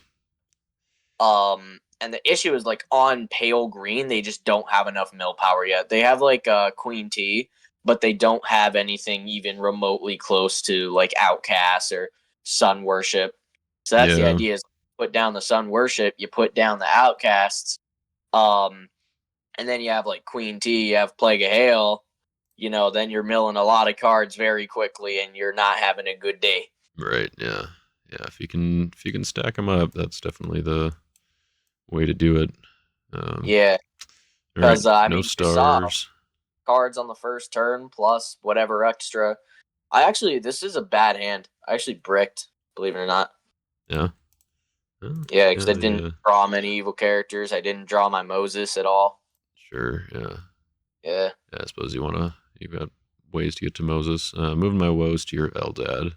And the issue is like on pale green, they just don't have enough mill power yet. They have like Queen T, but they don't have anything even remotely close to like Outcast or Sun Worship. So that's the Yeah. idea: is put down the Sun Worship, you put down the Outcasts, um, and then you have like Queen T, you have Plague of Hail. Then you're milling a lot of cards very quickly, and you're not having a good day. Right. Yeah. Yeah. If you can stack them up, that's definitely the way to do it. Um, Yeah, all right. because I No mean, you saw stars. cards on the first turn plus whatever extra. This is a bad hand. I actually bricked, believe it or not. Yeah. Oh, Yeah, because I didn't yeah. draw many evil characters. I didn't draw my Moses at all. Sure. Yeah. Yeah, Yeah. I suppose you've got ways to get to Moses. Moving my woes to your Eldad.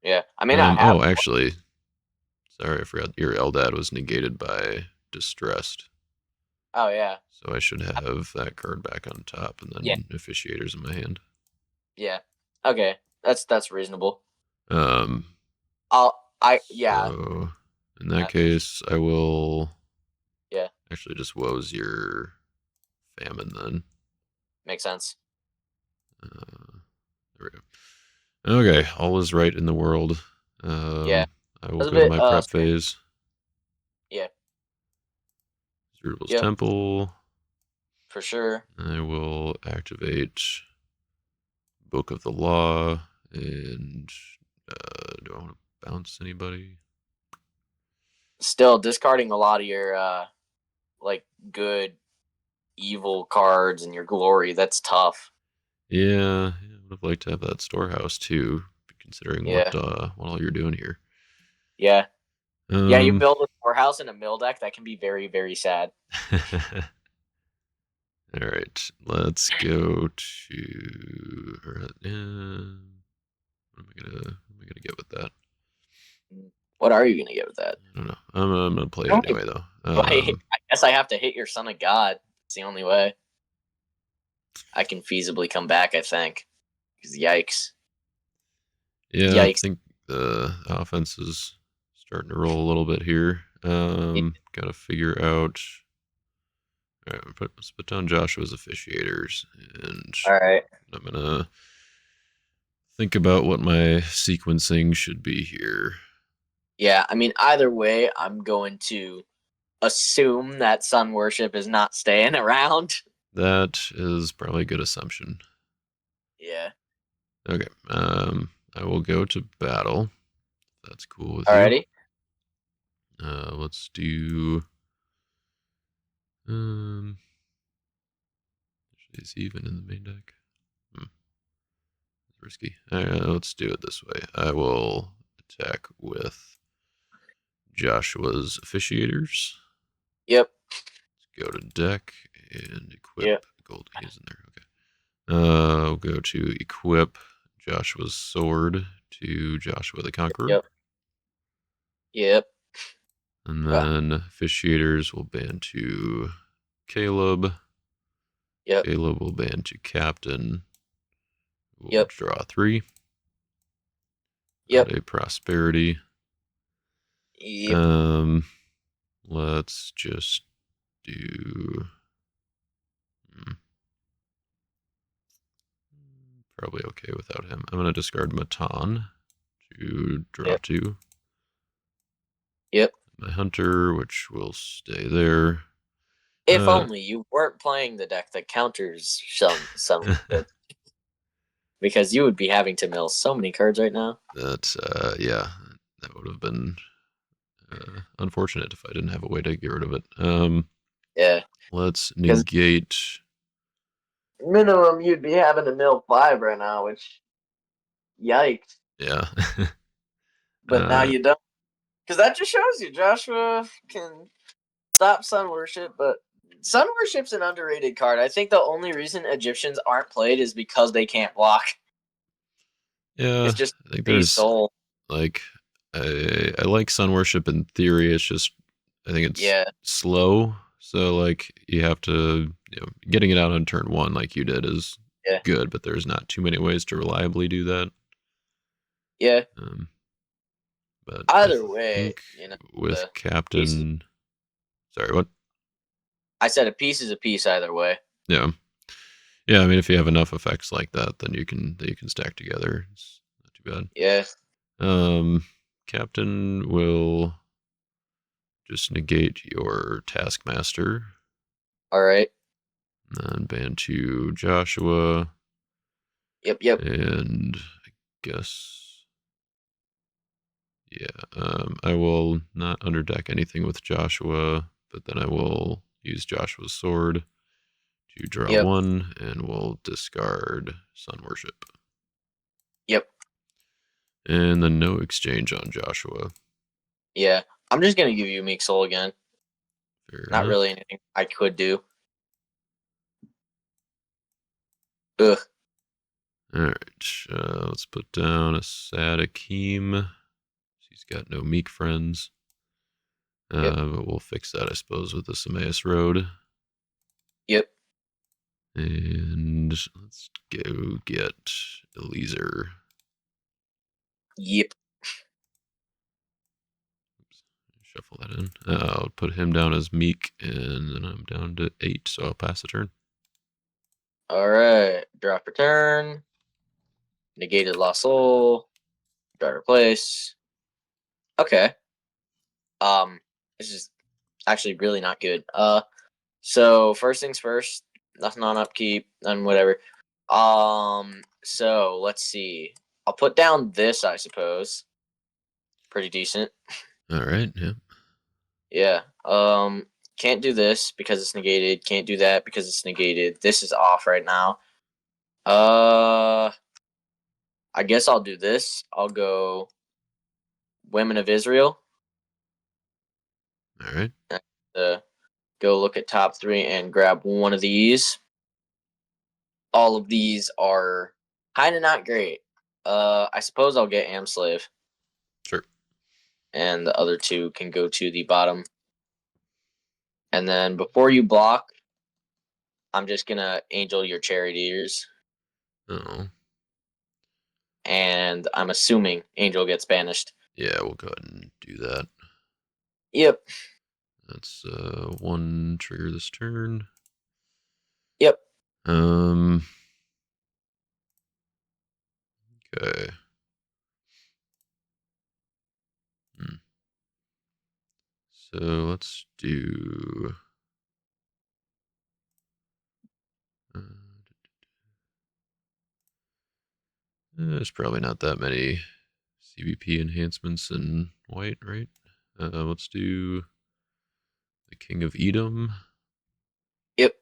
yeah. I mean, I have. Oh, actually, sorry, I forgot your Eldad was negated by Distressed. Oh yeah, So I should have that card back on top and yeah, then Officiators in my hand. yeah. Okay, that's reasonable. Um, Yeah, so in that case, I will yeah, actually just woes your Famine then. makes sense. There we go. Okay, all is right in the world. Yeah, I will that's a go to bit my prep strange. phase. Yeah, Cerebral's yep, Temple. for sure. I will activate Book of the Law. And do I want to bounce anybody? Still discarding a lot of your like good evil cards and your glory. That's tough. Yeah, I would have liked to have that storehouse too, considering Yeah, what all you're doing here. yeah. Yeah, you Um, build a storehouse in a mill deck, that can be very, very sad. all right, let's go to. What am I gonna get with that? What are you gonna get with that? I don't know. I'm gonna play it anyway though. I guess I have to hit your Son of God. It's the only way I can feasibly come back. I think. 'Cause yikes! Yeah, I Yikes! think the offense is starting to roll a little bit here. Got to figure out. All right, let's put down Joshua's officiators, and All right. I'm gonna think about what my sequencing should be here. Yeah, I mean, either way, I'm going to assume that Sun Worship is not staying around. That is probably a good assumption. Yeah. Okay, I will go to battle. If that's cool with you. Alrighty. Let's do. Is he even in the main deck? Risky. Let's do it this way. I will attack with Joshua's officiators. Yep. Let's go to deck and equip Yep. gold. He's in there. Okay. I'll go to equip Joshua's sword to Joshua the Conqueror. Yep. Yep. And then officiators will ban to Caleb. Yep. Caleb will ban to Captain. We'll Yep. draw 3. Yep. Add a prosperity. Yep. Let's just do. probably okay without him. I'm gonna discard Matan to draw Yep. 2. Yep. My Hunter, which will stay there. If only you weren't playing the deck that counters some because you would be having to mill so many cards right now. That's yeah, that would have been unfortunate if I didn't have a way to get rid of it. Yeah. Let's Because negate. minimum you'd be having to mill 5 right now, which yikes. Yeah. But now you don't. Because that just shows you Joshua can stop Sun Worship, but Sun Worship's an underrated card. I think the only reason Egyptians aren't played is because they can't block. Yeah, It's just I think base there's soul. like I like Sun Worship in theory. It's just I think it's Yeah. slow. So like you have to getting it out on turn 1 like you did is Yeah. good, but there's not too many ways to reliably do that. Yeah. But Either I way, think the with piece is, Captain, sorry, what? I said a piece is a piece either way. Yeah, yeah. I mean, if you have enough effects like that, then you can stack together. It's not too bad. Yeah. Captain will just negate your Taskmaster. All right. And then ban 2 Joshua. Yep. Yep. And I guess, yeah, I will not underdeck anything with Joshua, but then I will use Joshua's sword to draw Yep. 1, and we'll discard Sun Worship. Yep. And then no exchange on Joshua. Yeah. I'm just gonna give you Meek Soul again. Fair Not enough. really anything I could do. Ugh. Alright, let's put down a Sad Akeem. He's got no meek friends. Yep. But we'll fix that, I suppose, with the Semaeus Road. Yep. And let's go get Eliezer. Yep. Oops, shuffle that in. I'll put him down as meek, and then I'm down to 8, so I'll pass the turn. All right. Drop return. Negated Lost Soul. Start replace. Okay. This is actually really not good. So first things first, nothing on upkeep and whatever. So let's see. I'll put down this, I suppose. Pretty decent. All right, yeah. Yeah. Can't do this because it's negated. Can't do that because it's negated. This is off right now. I guess I'll do this. I'll go Women of Israel. All right. Go look at top 3 and grab one of these. All of these are kind of not great. I suppose I'll get Amslave, Sure. and the other 2 can go to the bottom. And then before you block, I'm just gonna Angel your Charioteers, Oh. and I'm assuming Angel gets banished. Yeah, we'll go ahead and do that. Yep. That's 1 trigger this turn. Yep. Okay. So let's do. There's probably not that many CBP enhancements in white, right? Let's do the King of Edom. Yep.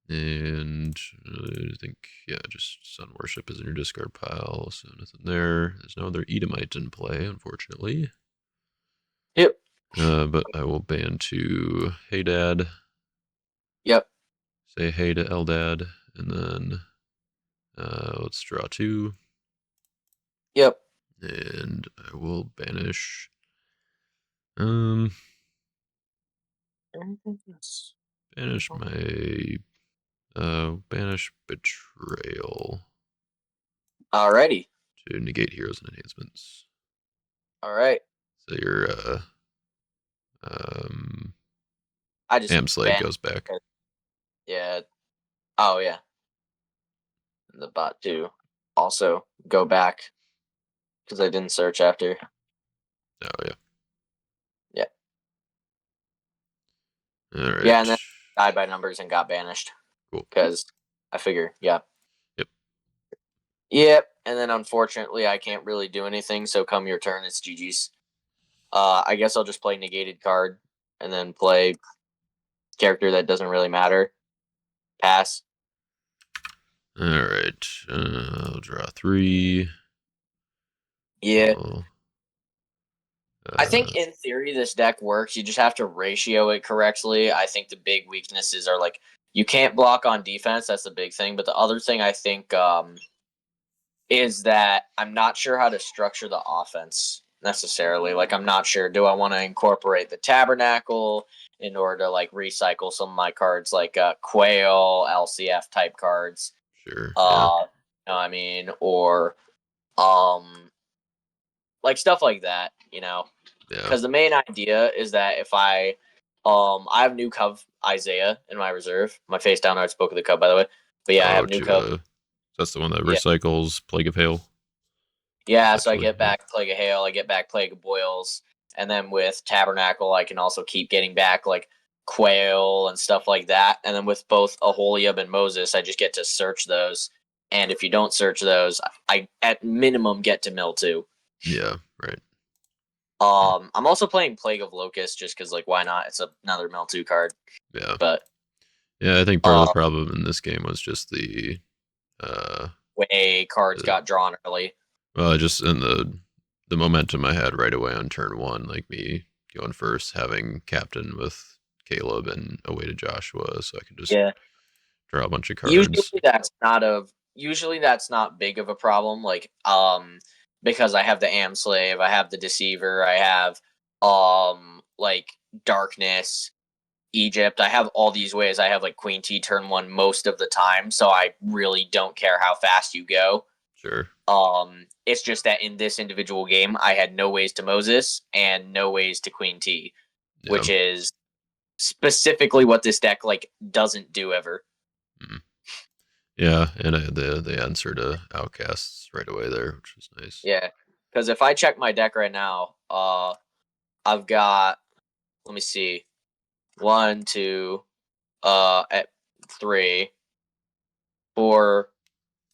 And I think, yeah, just Sun Worship is in your discard pile, so nothing there. There's no other Edomite in play, unfortunately. Yep. But I will ban 2 Hey Dad. Yep. Say hey to Eldad, and then let's draw 2. Yep. And I will banish. Banish my banish betrayal Alrighty. to negate heroes and enhancements. All right. So your um I just Amslave ban. goes back. Yeah. Oh yeah. And the bot too. also go back because I didn't search after. Oh yeah. Yeah. All Yeah, right. and then died by numbers and got banished Cool. because I figure, yeah. Yep. Yep. And then unfortunately, I can't really do anything. So come your turn, it's GG's. I guess I'll just play negated card and then play character that doesn't really matter. Pass. All right. I'll draw 3. Yeah. I'll, I think in theory this deck works. You just have to ratio it correctly. I think the big weaknesses are like you can't block on defense. That's the big thing. But the other thing I think is that I'm not sure how to structure the offense necessarily. Like I'm not sure. Do I want to incorporate the tabernacle in order to like recycle some of my cards, like Quail, LCF type cards? sure. Yeah. You know what I mean, or um, like stuff like that. You know, Yeah. because the main idea is that if I have new Cub Isaiah in my reserve. My face down art spoke of the Cub, by the way. But yeah, I have new Cub. That's the one that Yeah. recycles Plague of Hail. Yeah, so I get back Plague of Hail, I get back Plague of Boils, and then with Tabernacle, I can also keep getting back like Quail and stuff like that. And then with both Aholiab and Moses, I just get to search those. And if you don't search those, I at minimum get to mill 2. Yeah, right. I'm also playing Plague of Locust just because, like, why not? It's another mill 2 card. Yeah. But Yeah, I think part of the problem in this game was just the way cards got drawn early. Well, just in the momentum I had right away on turn 1, like me going first, having captain with Caleb and away to Joshua, so I could just draw a bunch of cards. Usually that's not big of a problem. Like because I have the Am Slave, I have the Deceiver, I have like Darkness, Egypt. I have all these ways. I have like Queen T turn 1 most of the time, so I really don't care how fast you go. Sure. It's just that in this individual game, I had no ways to Moses and no ways to Queen T, which is specifically what this deck like doesn't do ever. Mm. Yeah, and I had the answer to Outcasts right away there, which was nice. Yeah, because if I check my deck right now, I've got, let me see, 1, 2, at 3, 4,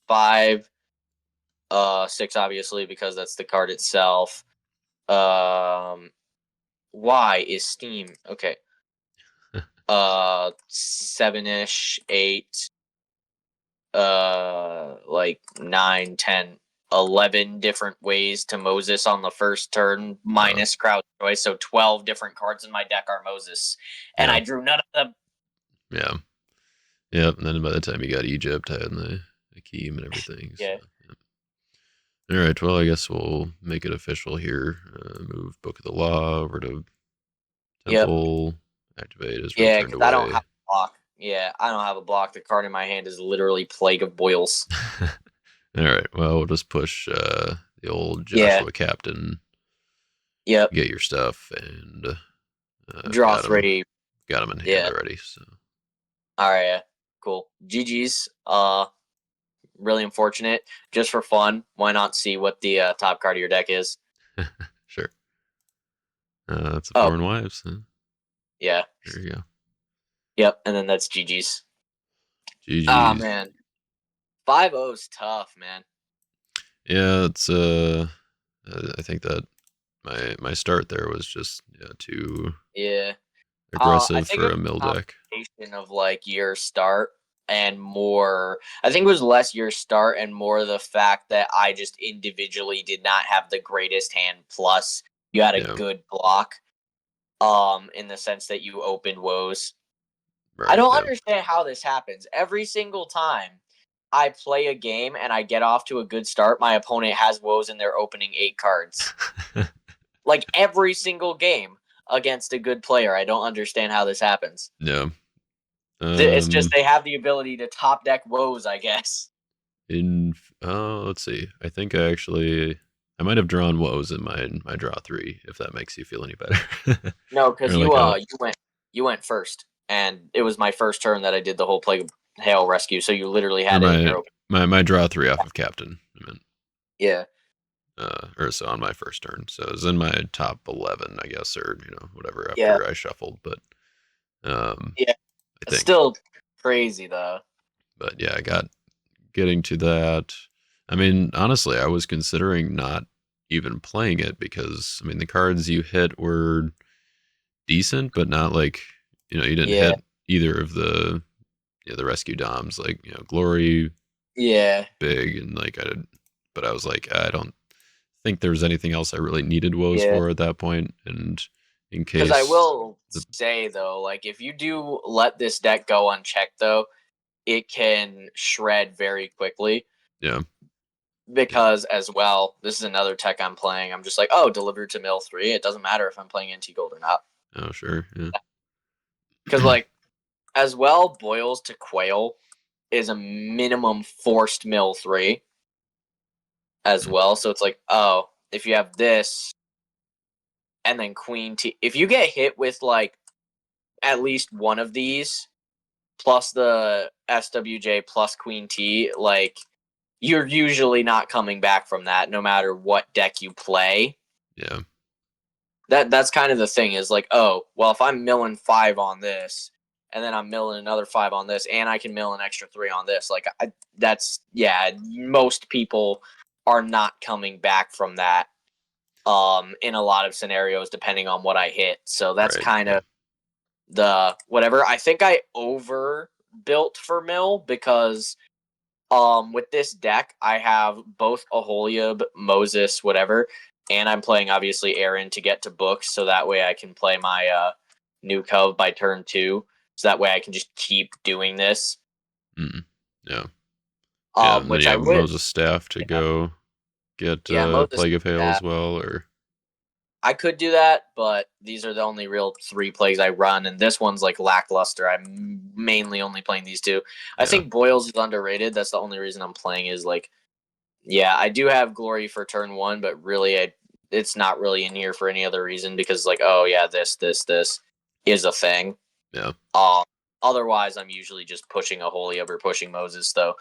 5, 6, obviously because that's the card itself. Why is Steam okay? 7-ish, 8, like 9, 10, 11 different ways to Moses on the first turn minus crowd choice. So 12 different cards in my deck are Moses, and I drew none of them. Yeah. Yep. And then by the time you got Egypt, I had the Akeem and everything. Yeah. So, All right. Well, I guess we'll make it official here. Move Book of the Law over to Temple. Activate is returned away. I don't have a block. Yeah, I don't have a block. The card in my hand is literally Plague of Boils. All right. Well, we'll just push the old Joshua Captain. Yep. Get your stuff and draw 3. Got him in hand already. So. All right. Yeah. Cool. GG's. Really unfortunate. Just for fun, why not see what the top card of your deck is? Sure. That's a Foreign Wives. Huh? Yeah. There you go. Yep, and then that's GG's. GG's. Ah, man. 5-0's tough, man. Yeah, it's I think that my start there was just too aggressive for a mill deck. Of like your start and more, I think it was less your start and more the fact that I just individually did not have the greatest hand. Plus, you had a good block. In the sense that you opened woes. Right, I don't understand how this happens. Every single time I play a game and I get off to a good start, my opponent has woes in their opening 8 cards. Like every single game against a good player. I don't understand how this happens. Yeah. It's just they have the ability to top deck woes, I guess. Let's see. I think I might have drawn woes in my draw 3, if that makes you feel any better. No, because you went first, and it was my first turn that I did the whole Plague of Hail rescue. So you literally had it in your open. My draw 3 off of Captain. I meant, Yeah. or so on my first turn. So it was in my top 11, I guess, or whatever Yeah. after I shuffled. But um, Yeah. I It's think, still crazy though. but yeah, I got getting to that. I mean, honestly, I was considering not even playing it because I mean the cards you hit were decent, but not like you didn't Yeah. hit either of the rescue doms like glory Yeah. big and like but I was like I don't think there was anything else I really needed woes Yeah. for at that point, and in Because I case will the say though, like if you do let this deck go unchecked though, it can shred very quickly. yeah yeah Because as well, this is another tech I'm playing. I'm just like, oh, delivered to mill 3. It doesn't matter if I'm playing NT Gold or not. oh sure yeah Because like as well, boils to quail is a minimum forced mill 3 as mm, well. So it's like, oh, if you have this and then queen T, if you get hit with like at least one of these plus the SWJ plus queen T, like you're usually not coming back from that no matter what deck you play. yeah That's kind of the thing is like, oh, well, if I'm milling 5 on this and then I'm milling another 5 on this and I can mill an extra 3 on this, like that's yeah, most people are not coming back from that in a lot of scenarios depending on what I hit. So that's right kind yeah of the whatever. I think I overbuilt for mill because with this deck I have both Aholiab, Moses, whatever, and I'm playing obviously Aaron to get to books so that way I can play my new cove by turn 2. So that way I can just keep doing this. mm, yeah yeah and then Which you I have would Moses staff to yeah, go get yeah, Moses plague of hail that. as well or I could do that, but these are the only real 3 plays I run, and this one's like lackluster. I'm mainly only playing these 2. I yeah think Boils is underrated. That's the only reason I'm playing is like, yeah, I do have Glory for turn 1, but really, it's not really in here for any other reason because like, oh yeah, this is a thing. yeah Uh, Otherwise, I'm usually just pushing a Aholiab or pushing Moses. Though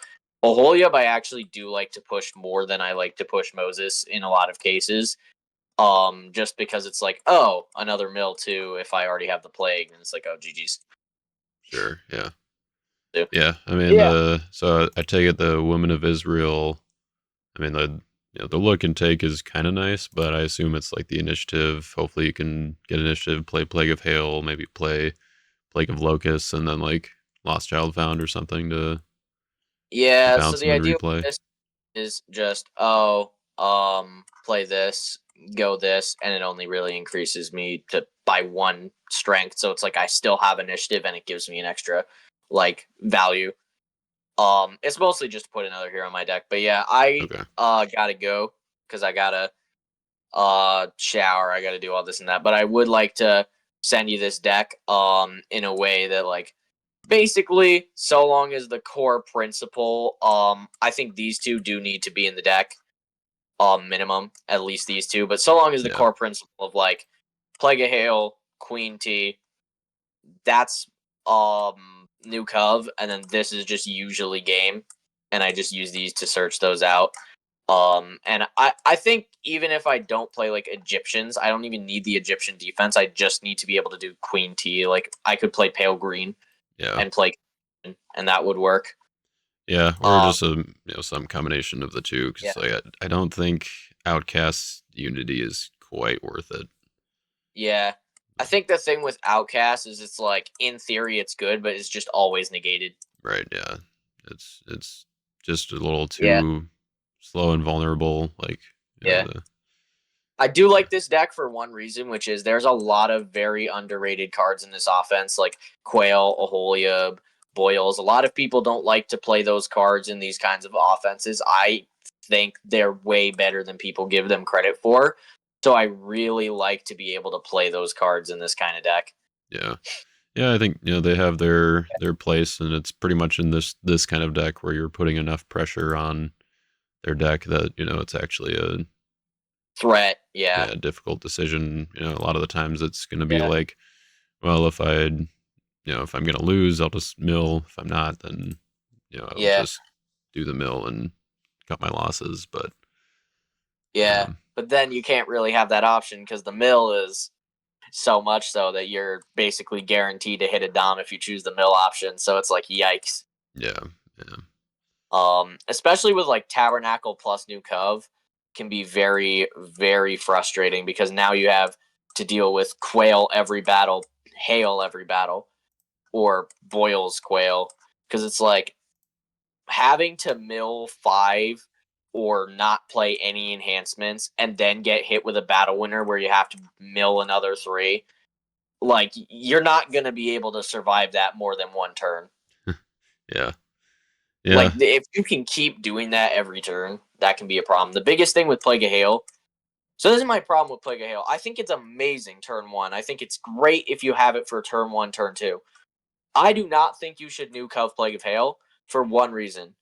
Aholiab, I actually do like to push more than I like to push Moses in a lot of cases. Just because it's like, oh, another mill too. If I already have the plague, and it's like, oh, GG's. sure yeah Too. yeah I mean Yeah, the so I take it the women of Israel. I mean, the look and take is kind of nice, but I assume it's like the initiative. Hopefully, you can get initiative, play Plague of Hail, maybe play Plague of Locusts, and then like Lost Child Found or something to yeah. So bounce the them and idea replay. with this is just, oh, play this, go this, and it only really increases me to by 1 strength. So it's like I still have initiative, and it gives me an extra like value. It's mostly just to put another hero in my deck. But yeah, I Okay. gotta go because I gotta shower. I gotta do all this and that. But I would like to send you this deck in a way that like basically so long as the core principle I think these 2 do need to be in the deck minimum, at least these 2, but so long as the Yeah. core principle of like Plague of Hail, Queen T, that's new cov, and then this is just usually game, and I just use these to search those out. And I think even if I don't play like Egyptians, I don't even need the Egyptian defense. I just need to be able to do Queen T. Like I could play pale green Yeah. and play, and that would work. Yeah. Or Um, just some combination of the two, because yeah, like I don't think Outcast Unity is quite worth it. yeah. I think the thing with Outcast is it's like in theory it's good, but it's just always negated. Right. Yeah. It's just a little Yeah, too slow and vulnerable. Like yeah. the I do like this deck for one reason, which is there's a lot of very underrated cards in this offense, like Quail, Aholiab, Boils. A lot of people don't like to play those cards in these kinds of offenses. I think they're way better than people give them credit for. So I really like to be able to play those cards in this kind of deck. yeah. Yeah, I think they have their place, and it's pretty much in this kind of deck where you're putting enough pressure on their deck that it's actually a Threat, yeah, yeah difficult decision. A lot of the times it's going to be yeah, like, well, if I'm going to lose, I'll just mill. If I'm not, then I'll yeah, just do the mill and cut my losses. But Yeah, um, but then you can't really have that option because the mill is so much so that you're basically guaranteed to hit a dom if you choose the mill option. So it's like yikes. yeah, yeah, Especially with like Tabernacle plus New Cove can be very, very frustrating because now you have to deal with Quail every battle, Hail every battle, or Boils Quail. Because it's like having to mill 5 or not play any enhancements and then get hit with a battle winner where you have to mill another 3. Like, you're not going to be able to survive that more than one turn. yeah, Like, yeah, if you can keep doing that every turn, that can be a problem. The biggest thing with Plague of Hail. So this is my problem with Plague of Hail. I think it's amazing turn 1. I think it's great if you have it for turn 1, turn 2. I do not think you should nuke of Plague of Hail for one reason.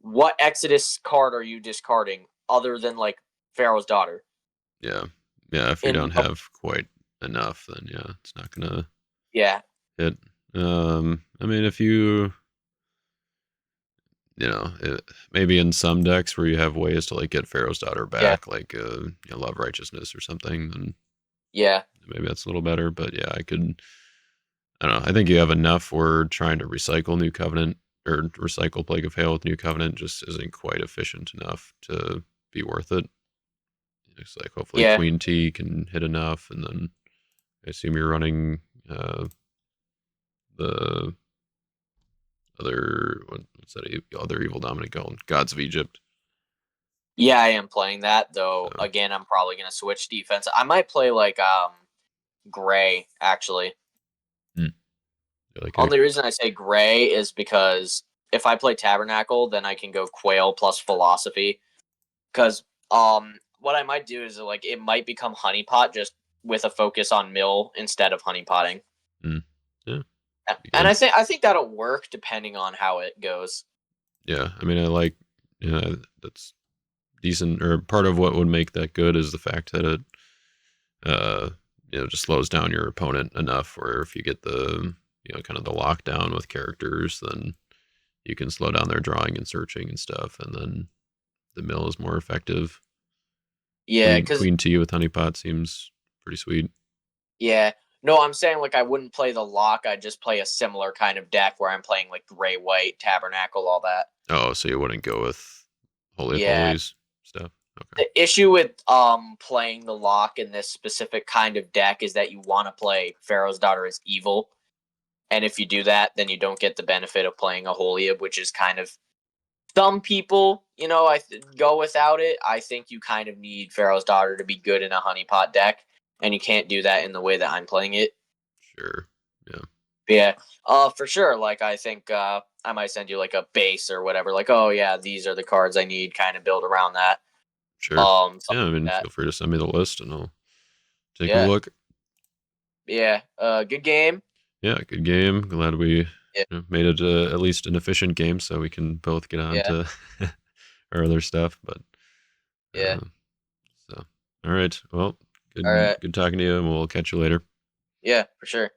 What Exodus card are you discarding other than like Pharaoh's Daughter? yeah, yeah. If you In don't have quite enough, then yeah, it's not gonna yeah, hit. I mean, if you know, maybe in some decks where you have ways to like get Pharaoh's Daughter yeah, back, like Love Righteousness or something, then yeah, maybe that's a little better. But yeah, I don't know. I think you have enough where trying to recycle New Covenant or recycle Plague of Hail with New Covenant just isn't quite efficient enough to be worth it. It's like hopefully yeah, Queen T can hit enough, and then I assume you're running the what's that other evil dominant called? Gods of Egypt. yeah. I am playing that though. So Again, I'm probably gonna switch defense. I might play like Gray actually. hmm, like Only reason I say Gray is because if I play Tabernacle, then I can go Quail plus Philosophy. Because what I might do is like it might become Honeypot just with a focus on Mill instead of Honeypotting. hmm, yeah, be And good. I think that'll work depending on how it goes. Yeah, I mean, I like, that's decent. Or part of what would make that good is the fact that it, uh, just slows down your opponent enough. Where if you get the, kind of the lockdown with characters, then you can slow down their drawing and searching and stuff, and then the mill is more effective. Yeah, because Queen T with honeypot seems pretty sweet. yeah, no, I'm saying like I wouldn't play the lock. I'd just play a similar kind of deck where I'm playing like Gray White Tabernacle, all that. Oh, so you wouldn't go with Holy of Yeah, Holies stuff? Okay, the issue with playing the lock in this specific kind of deck is that you want to play Pharaoh's Daughter as evil, and if you do that, then you don't get the benefit of playing a Holiab, which is kind of some people, go without it. I think you kind of need Pharaoh's Daughter to be good in a honeypot deck, and you can't do that in the way that I'm playing it. sure. Yeah, But yeah, for sure. Like I think I might send you like a base or whatever. Like, oh yeah, these are the cards I need. Kind of build around that. sure. Yeah, Something I like mean, that. feel free to send me the list and I'll take a Yeah, look. yeah. Good game. Yeah, good game. Glad we Yeah, made it at least an efficient game, so we can both get on yeah, to our other stuff. But yeah. so, all right. Well, All right. good talking to you, and we'll catch you later. Yeah, for sure.